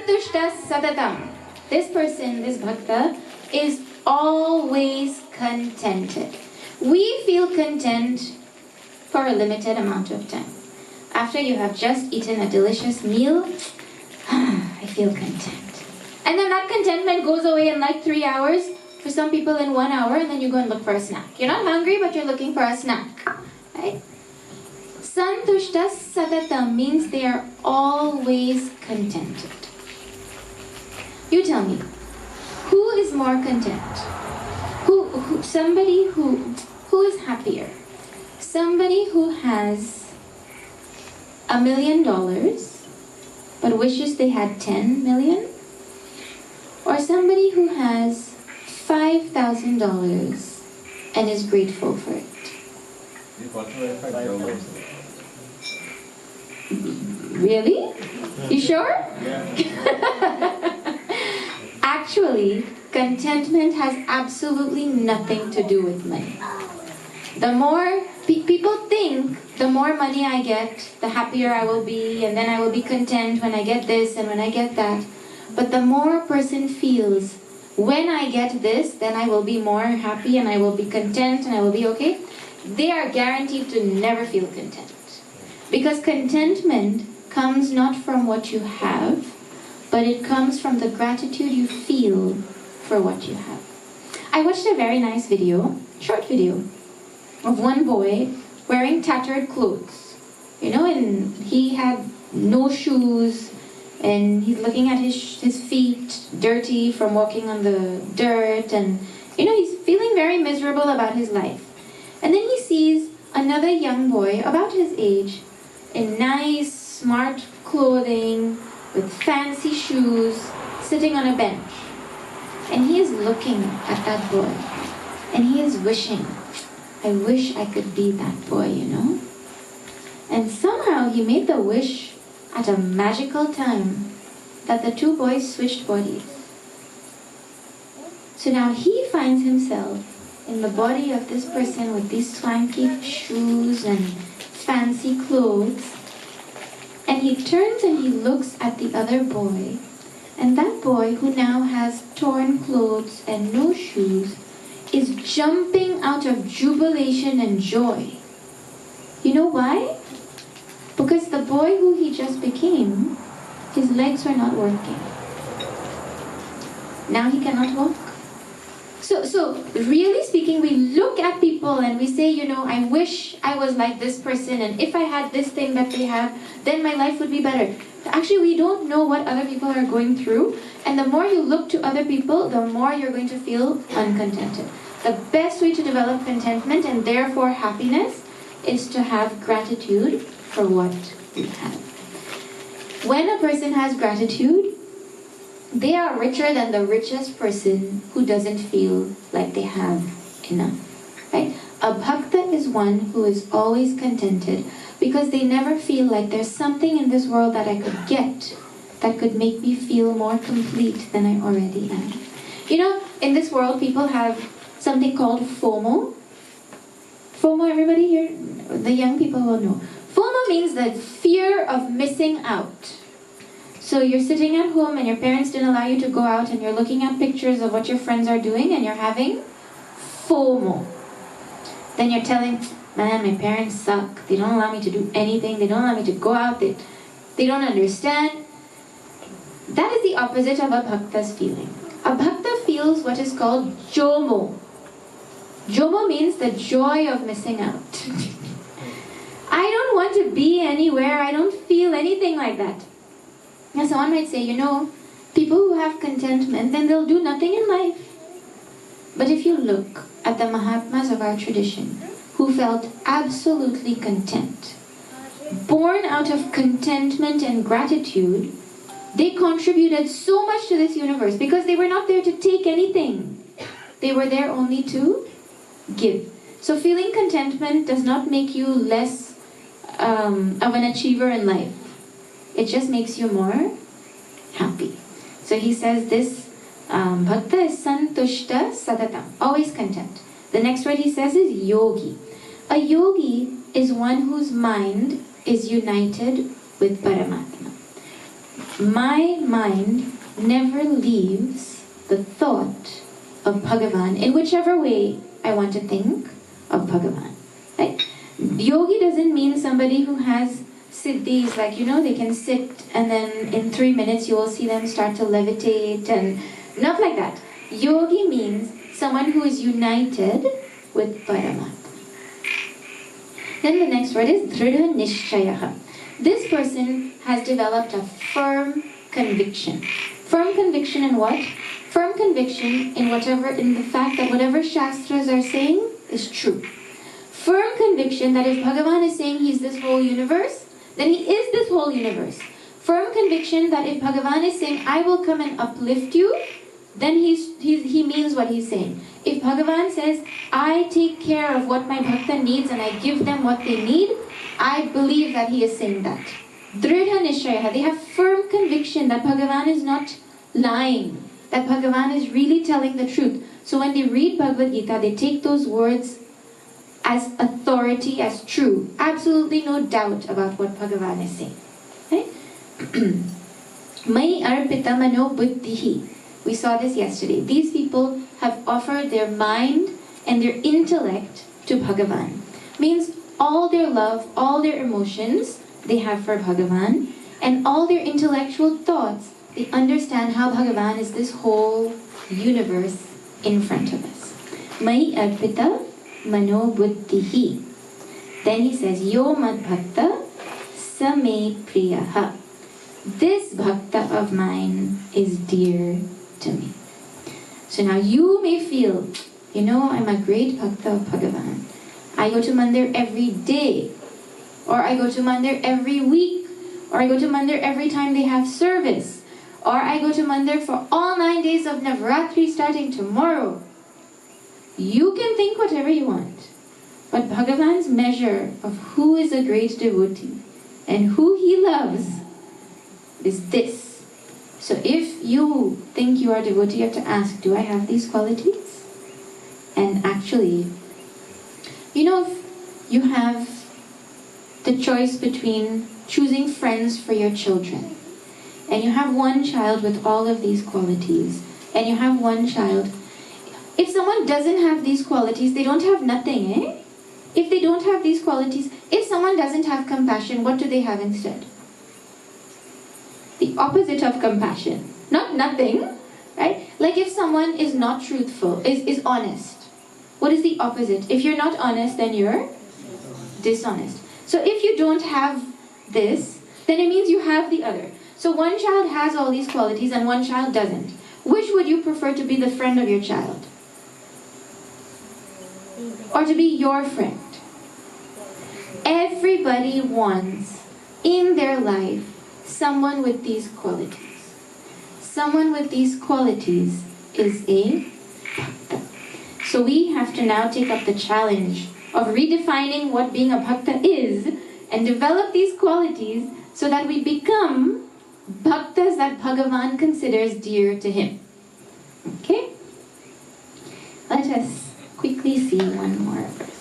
Krishna, Satatam. This person, this bhakta, is always contented. We feel content for a limited amount of time. After you have just eaten a delicious meal, I feel content. And then that contentment goes away in like 3 hours, for some people in 1 hour, and then you go and look for a snack. You're not hungry, but you're looking for a snack. Right? Santushta satatam means they are always contented. You tell me, who is more content? Somebody who is happier? Somebody who has $1 million but wishes they had 10 million? Or somebody who has $5,000 and is grateful for it? Really? You sure? Yeah. Actually, contentment has absolutely nothing to do with money. The more people think, the more money I get, the happier I will be, and then I will be content when I get this and when I get that. But the more a person feels, when I get this, then I will be more happy and I will be content and I will be okay, they are guaranteed to never feel content. Because contentment comes not from what you have, but it comes from the gratitude you feel for what you have. I watched a very nice video, short video, of one boy wearing tattered clothes. And he had no shoes, and he's looking at his feet dirty from walking on the dirt, and he's feeling very miserable about his life. And then he sees another young boy about his age in nice, smart clothing, with fancy shoes, sitting on a bench. And he is looking at that boy, and he is wishing, I wish I could be that boy, And somehow he made the wish at a magical time that the two boys switched bodies. So now he finds himself in the body of this person with these swanky shoes and fancy clothes. And he turns and he looks at the other boy. And that boy, who now has torn clothes and no shoes, is jumping out of jubilation and joy. You know why? Because the boy who he just became, his legs were not working. Now he cannot walk. So really speaking, we look at people and we say, I wish I was like this person, and if I had this thing that they have, then my life would be better. Actually, we don't know what other people are going through, and the more you look to other people, the more you're going to feel uncontented. The best way to develop contentment and therefore happiness is to have gratitude for what we have. When a person has gratitude, they are richer than the richest person who doesn't feel like they have enough. Right? A bhakta is one who is always contented because they never feel like there's something in this world that I could get that could make me feel more complete than I already am. In this world, people have something called FOMO. FOMO, everybody here? The young people will know. FOMO means the fear of missing out. So you're sitting at home and your parents didn't allow you to go out, and you're looking at pictures of what your friends are doing and you're having FOMO. Then you're telling, man, my parents suck. They don't allow me to do anything. They don't allow me to go out. They don't understand. That is the opposite of a bhakta's feeling. A bhakta feels what is called jomo. Jomo means the joy of missing out. I don't want to be anywhere. I don't feel anything like that. Now someone might say, people who have contentment, then they'll do nothing in life. But if you look at the Mahatmas of our tradition, who felt absolutely content, born out of contentment and gratitude, they contributed so much to this universe because they were not there to take anything. They were there only to give. So feeling contentment does not make you less of an achiever in life. It just makes you more happy. So he says this, bhakta is santushta sadatam, always content. The next word he says is yogi. A yogi is one whose mind is united with Paramatma. My mind never leaves the thought of Bhagavan in whichever way I want to think of Bhagavan. Right? Yogi doesn't mean somebody who has siddhis, like, they can sit and then in 3 minutes you will see them start to levitate, and not like that. Yogi means someone who is united with Paramatma. Then the next word is dhrida nishchayaha. This person has developed a firm conviction. Firm conviction in what? Firm conviction in the fact that whatever Shastras are saying is true. Firm conviction that if Bhagavan is saying he's this whole universe, then he is this whole universe. Firm conviction that if Bhagavan is saying, I will come and uplift you, then he means what he's saying. If Bhagavan says, I take care of what my bhakta needs and I give them what they need, I believe that he is saying that. Dridha nishchaya. They have firm conviction that Bhagavan is not lying, that Bhagavan is really telling the truth. So when they read Bhagavad Gita, they take those words as authority, as true. Absolutely no doubt about what Bhagavan is saying. Right? Mai arpita mano buddhihi. We saw this yesterday. These people have offered their mind and their intellect to Bhagavan. Means all their love, all their emotions they have for Bhagavan, and all their intellectual thoughts, they understand how Bhagavan is this whole universe in front of us. Mai arpita mano buddhihi. Then he says, Yo mad bhakta same priyaha. This bhakta of mine is dear to me. So now you may feel, I'm a great bhakta of Bhagavan. I go to mandir every day, or I go to mandir every week, or I go to mandir every time they have service, or I go to mandir for all 9 days of Navratri starting tomorrow. You can think whatever you want, but Bhagavan's measure of who is a great devotee and who he loves is this. So if you think you are a devotee, you have to ask, do I have these qualities? And actually, if you have the choice between choosing friends for your children, and you have one child with all of these qualities, and you have one child, if someone doesn't have these qualities, they don't have nothing, eh? If they don't have these qualities, if someone doesn't have compassion, what do they have instead? The opposite of compassion. Not nothing, right? Like if someone is not truthful, is honest. What is the opposite? If you're not honest, then you're dishonest. So if you don't have this, then it means you have the other. So one child has all these qualities and one child doesn't. Which would you prefer to be the friend of your child? Or to be your friend? Everybody wants in their life someone with these qualities. Someone with these qualities is a bhakta. So we have to now take up the challenge of redefining what being a bhakta is and develop these qualities so that we become bhaktas that Bhagavan considers dear to him. Okay? Let us quickly see one more verse.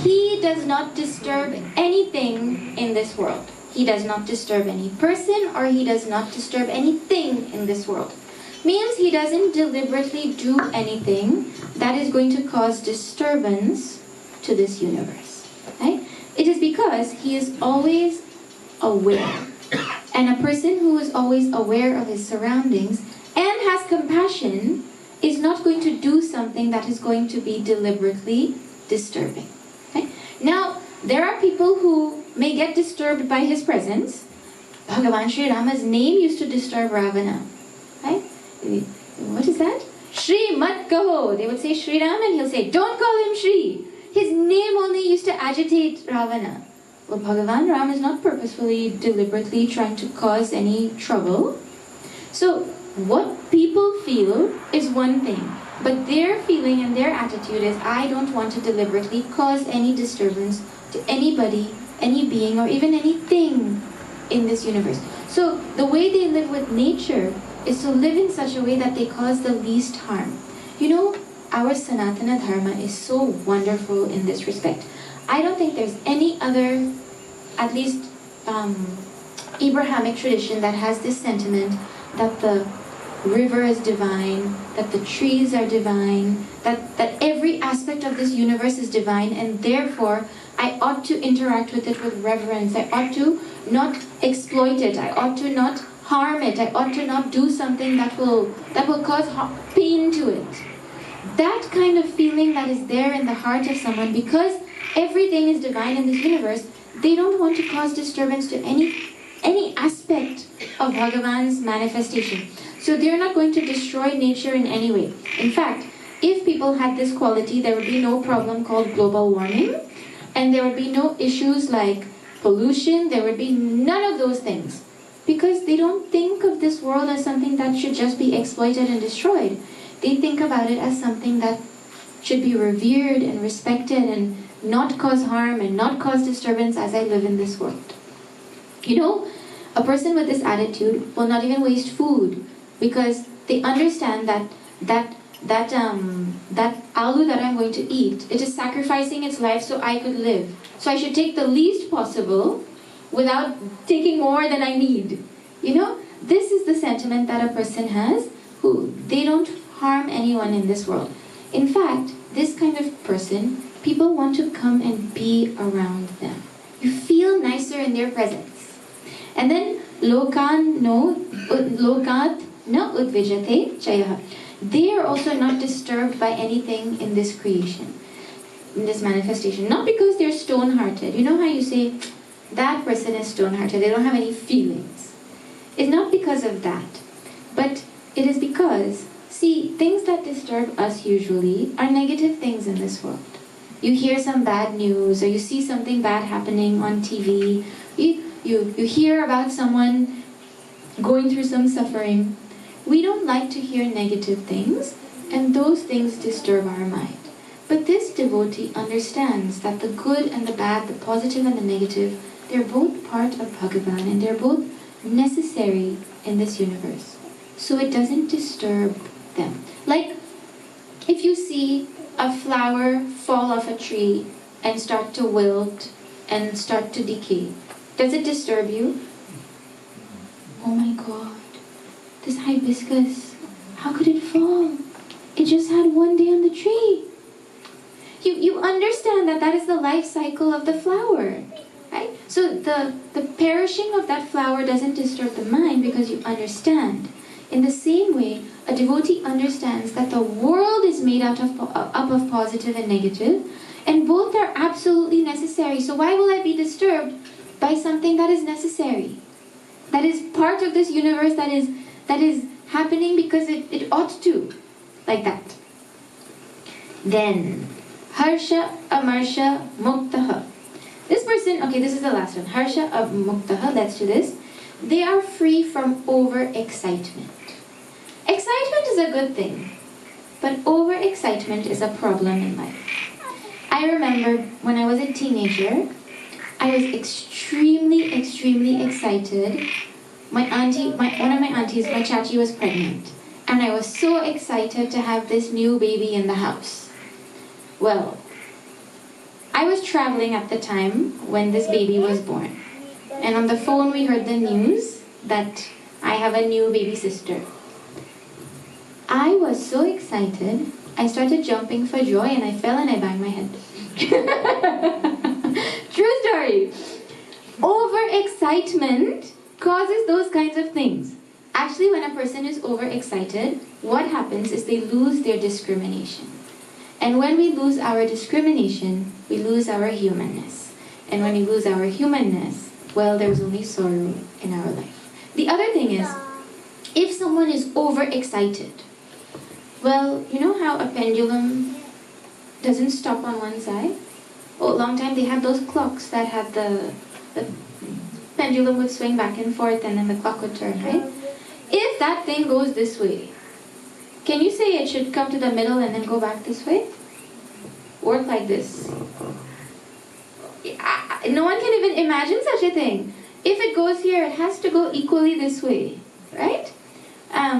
He does not disturb anything in this world. He does not disturb any person or he does not disturb anything in this world. Means he doesn't deliberately do anything that is going to cause disturbance to this universe. Right? It is because he is always aware. And a person who is always aware of his surroundings and has compassion is not going to do something that is going to be deliberately disturbing. Okay? Now, there are people who may get disturbed by his presence. Bhagavan Sri Rama's name used to disturb Ravana. Right? What is that? Shri mat kaho. They would say Shri Ram and he'll say, don't call him Shri. His name only used to agitate Ravana. Well, Bhagavan Ram is not purposefully, deliberately trying to cause any trouble. So, what people feel is one thing, but their feeling and their attitude is, I don't want to deliberately cause any disturbance to anybody, any being, or even anything in this universe. So the way they live with nature is to live in such a way that they cause the least harm. You know, our Sanatana Dharma is so wonderful in this respect. I don't think there's any other, at least Abrahamic tradition, that has this sentiment that the river is divine, that the trees are divine, that every aspect of this universe is divine, and therefore I ought to interact with it with reverence. I ought to not exploit it. I ought to not harm it. I ought to not do something that will cause pain to it. That kind of feeling that is there in the heart of someone, because everything is divine in this universe, they don't want to cause disturbance to any aspect of Bhagavan's manifestation. So they're not going to destroy nature in any way. In fact, if people had this quality, there would be no problem called global warming, and there would be no issues like pollution. There would be none of those things, because they don't think of this world as something that should just be exploited and destroyed. They think about it as something that should be revered and respected and not cause harm and not cause disturbance as I live in this world. You know, a person with this attitude will not even waste food, because they understand that aloo that I'm going to eat, it is sacrificing its life so I could live. So I should take the least possible without taking more than I need. You know, this is the sentiment that a person has, who they don't harm anyone in this world. In fact, this kind of person, people want to come and be around them. You feel nicer in their presence. And then lokat na udvijate chayah. They are also not disturbed by anything in this creation, in this manifestation. Not because they're stone-hearted. You know how you say, that person is stone-hearted, they don't have any feelings. It's not because of that. But it is because, see, things that disturb us usually are negative things in this world. You hear some bad news, or you see something bad happening on TV. You hear about someone going through some suffering. We don't like to hear negative things, and those things disturb our mind. But this devotee understands that the good and the bad, the positive and the negative, they're both part of Bhagavan, and they're both necessary in this universe. So it doesn't disturb them. Like, if you see a flower fall off a tree and start to wilt and start to decay, does it disturb you? Oh my God, this hibiscus, how could it fall? It just had one day on the tree. You understand that that is the life cycle of the flower, right? So the perishing of that flower doesn't disturb the mind, because you understand. In the same way, a devotee understands that the world is made up of positive and negative, and both are absolutely necessary. So why will I be disturbed by something that is necessary? That is part of this universe, that is happening because it ought to. Like that. Then, Harsha Amarsha Muktaha. This person, okay, this is the last one. Harsha Muktaha, let's do this. They are free from overexcitement. Excitement is a good thing, but overexcitement is a problem in life. I remember when I was a teenager, I was extremely excited. One of my aunties, my chachi, was pregnant. And I was so excited to have this new baby in the house. Well, I was traveling at the time when this baby was born. And on the phone we heard the news that I have a new baby sister. I was so excited, I started jumping for joy, and I fell and I banged my head. True story. Overexcitement causes those kinds of things. Actually, when a person is overexcited, what happens is they lose their discrimination. And when we lose our discrimination, we lose our humanness. And when we lose our humanness, well, there's only sorrow in our life. The other thing is, if someone is overexcited, well, you know how a pendulum doesn't stop on one side? Oh, a long time they had those clocks that had the pendulum would swing back and forth, and then the clock would turn, right? If that thing goes this way, can you say it should come to the middle and then go back this way? Work like this. No one can even imagine such a thing. If it goes here, it has to go equally this way, right?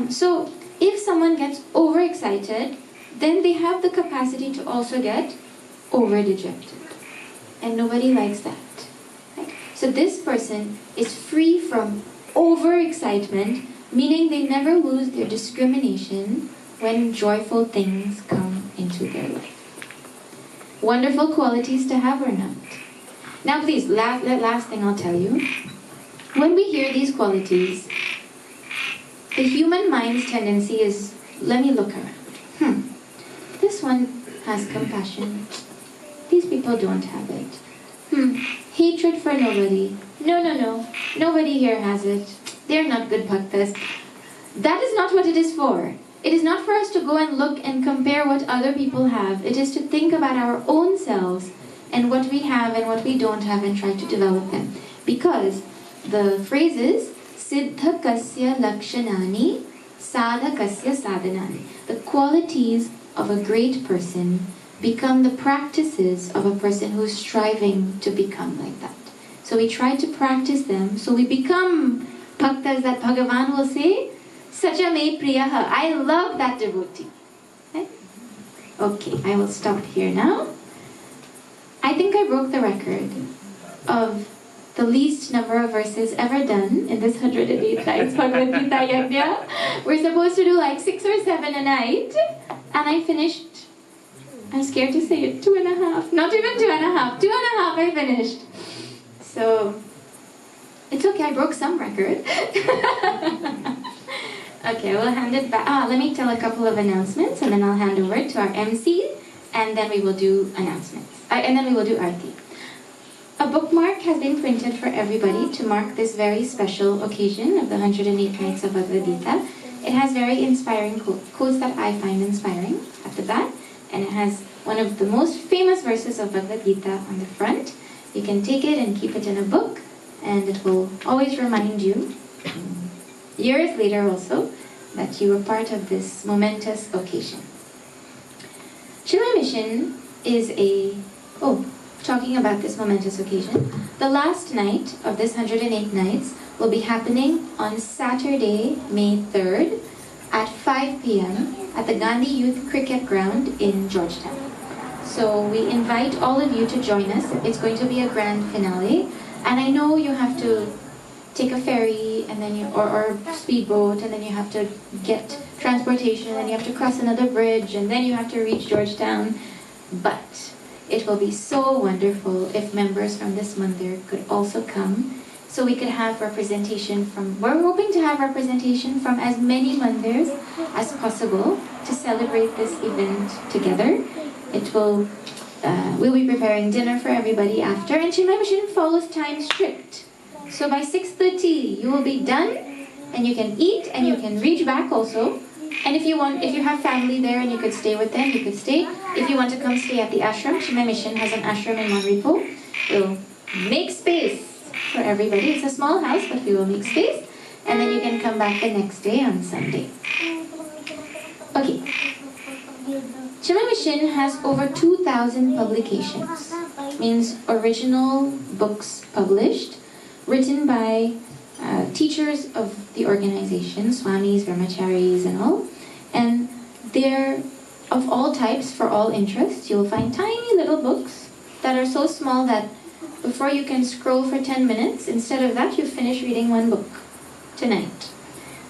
So if someone gets overexcited, then they have the capacity to also get over-dejected. And nobody likes that. Right? So this person is free from overexcitement, meaning they never lose their discrimination when joyful things come into their life. Wonderful qualities to have or not? Now please, last thing I'll tell you. When we hear these qualities, the human mind's tendency is, let me look around. This one has compassion. These people don't have it. Hatred for nobody. No. Nobody here has it. They're not good bhaktas. That is not what it is for. It is not for us to go and look and compare what other people have. It is to think about our own selves and what we have and what we don't have and try to develop them. Because the phrase is, Siddha kasya lakshanani, sadhakasya sadhanani. The qualities of a great person become the practices of a person who is striving to become like that. So we try to practice them, so we become bhaktas that Bhagavan will say, Sacha me priyaha. I love that devotee. Right? Okay, I will stop here now. I think I broke the record of the least number of verses ever done in this 108 nights Bhagavad Gita Yajna. We're supposed to do like 6 or 7 a night, and I finished, I'm scared to say it, 2.5. Not even 2.5. 2.5 I finished. So, it's okay, I broke some record. Okay, we'll hand it back. Let me tell a couple of announcements, and then I'll hand over to our MC, and then we will do announcements. And then we will do Aarti. A bookmark has been printed for everybody to mark this very special occasion of the 108 Nights of Bhagavad Gita. It has very inspiring quotes that I find inspiring at the back, and it has one of the most famous verses of Bhagavad Gita on the front. You can take it and keep it in a book, and it will always remind you, years later also, that you were part of this momentous occasion. Chinmay Mission is talking about this momentous occasion, the last night of this 108 nights will be happening on Saturday, May 3rd at 5 p.m. at the Gandhi Youth Cricket Ground in Georgetown. So we invite all of you to join us. It's going to be a grand finale, and I know you have to take a ferry and then or speedboat, and then you have to get transportation, and then you have to cross another bridge, and then you have to reach Georgetown. But it will be so wonderful if members from this mandir could also come, so we could have representation from, we're hoping to have representation from as many mandirs as possible to celebrate this event together. We'll be preparing dinner for everybody after, and Chinmay Mission follows time strict. So by 6:30 you will be done, and you can eat and you can reach back also. And if you have family there and you could stay with them, you could stay. If you want to come stay at the ashram, Chinmay Mission has an ashram in Manripo. We'll make space for everybody. It's a small house, but we will make space. And then you can come back the next day on Sunday. Okay. Chinmay Mission has over 2,000 publications. Means original books published, written by teachers of the organization, swamis, brahmacharis, and all. And they're of all types for all interests. You'll find tiny little books that are so small that before you can scroll for 10 minutes, instead of that, you finish reading one book tonight.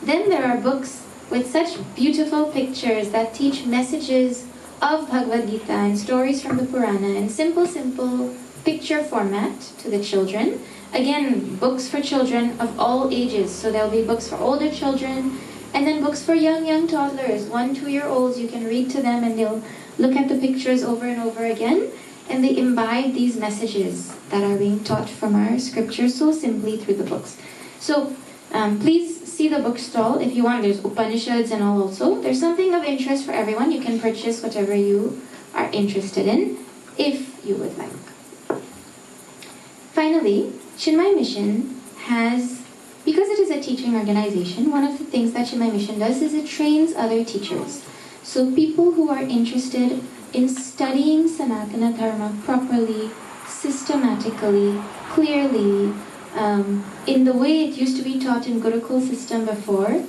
Then there are books with such beautiful pictures that teach messages of Bhagavad Gita and stories from the Purana in simple picture format to the children. Again, books for children of all ages. So there'll be books for older children, and then books for young toddlers, 1-2-year-olds. You can read to them and they'll look at the pictures over and over again, and they imbibe these messages that are being taught from our scriptures so simply through the books. So please see the bookstall if you want. There's Upanishads and all also. There's something of interest for everyone. You can purchase whatever you are interested in, if you would like. Finally, Chinmay Mission has, because it is a teaching organization, one of the things that Chinmay Mission does is it trains other teachers. So people who are interested in studying Sanatana Dharma properly, systematically, clearly, in the way it used to be taught in Gurukul system before,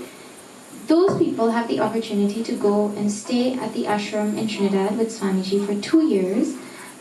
those people have the opportunity to go and stay at the ashram in Trinidad with Swamiji for 2 years.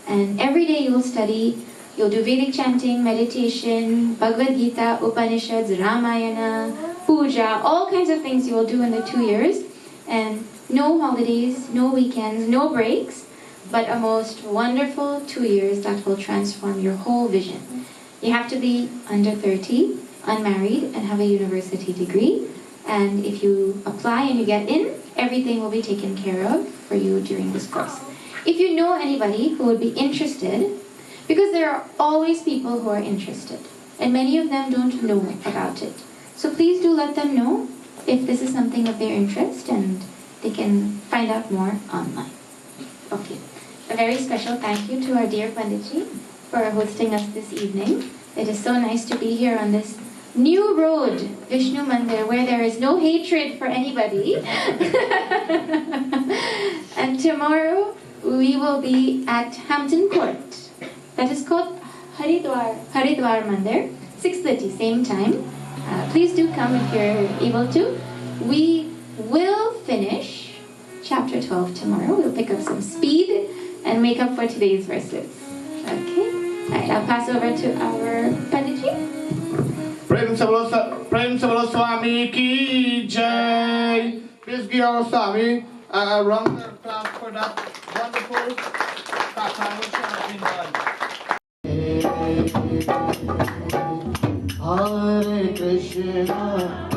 And every day you'll study, you'll do Vedic chanting, meditation, Bhagavad Gita, Upanishads, Ramayana, Puja, all kinds of things you will do in the 2 years. And no holidays, no weekends, no breaks, but a most wonderful 2 years that will transform your whole vision. You have to be under 30, unmarried, and have a university degree. And if you apply and you get in, everything will be taken care of for you during this course. If you know anybody who would be interested, because there are always people who are interested, and many of them don't know about it. So please do let them know if this is something of their interest, and they can find out more online. Okay. A very special thank you to our dear Panditji for hosting us this evening. It is so nice to be here on this new road, Vishnu Mandir, where there is no hatred for anybody. And tomorrow we will be at Hampton Court. That is called Haridwar Mandir, 6:30, same time. Please do come if you're able to. We will finish chapter 12 tomorrow. We'll pick up some speed and make up for today's verses. Okay? Alright, I'll pass over to our Panditji. Prem Sabalo Swami Ki Jai. Please give our Swami a round of applause for that wonderful satsang which has been done. Hare Krishna.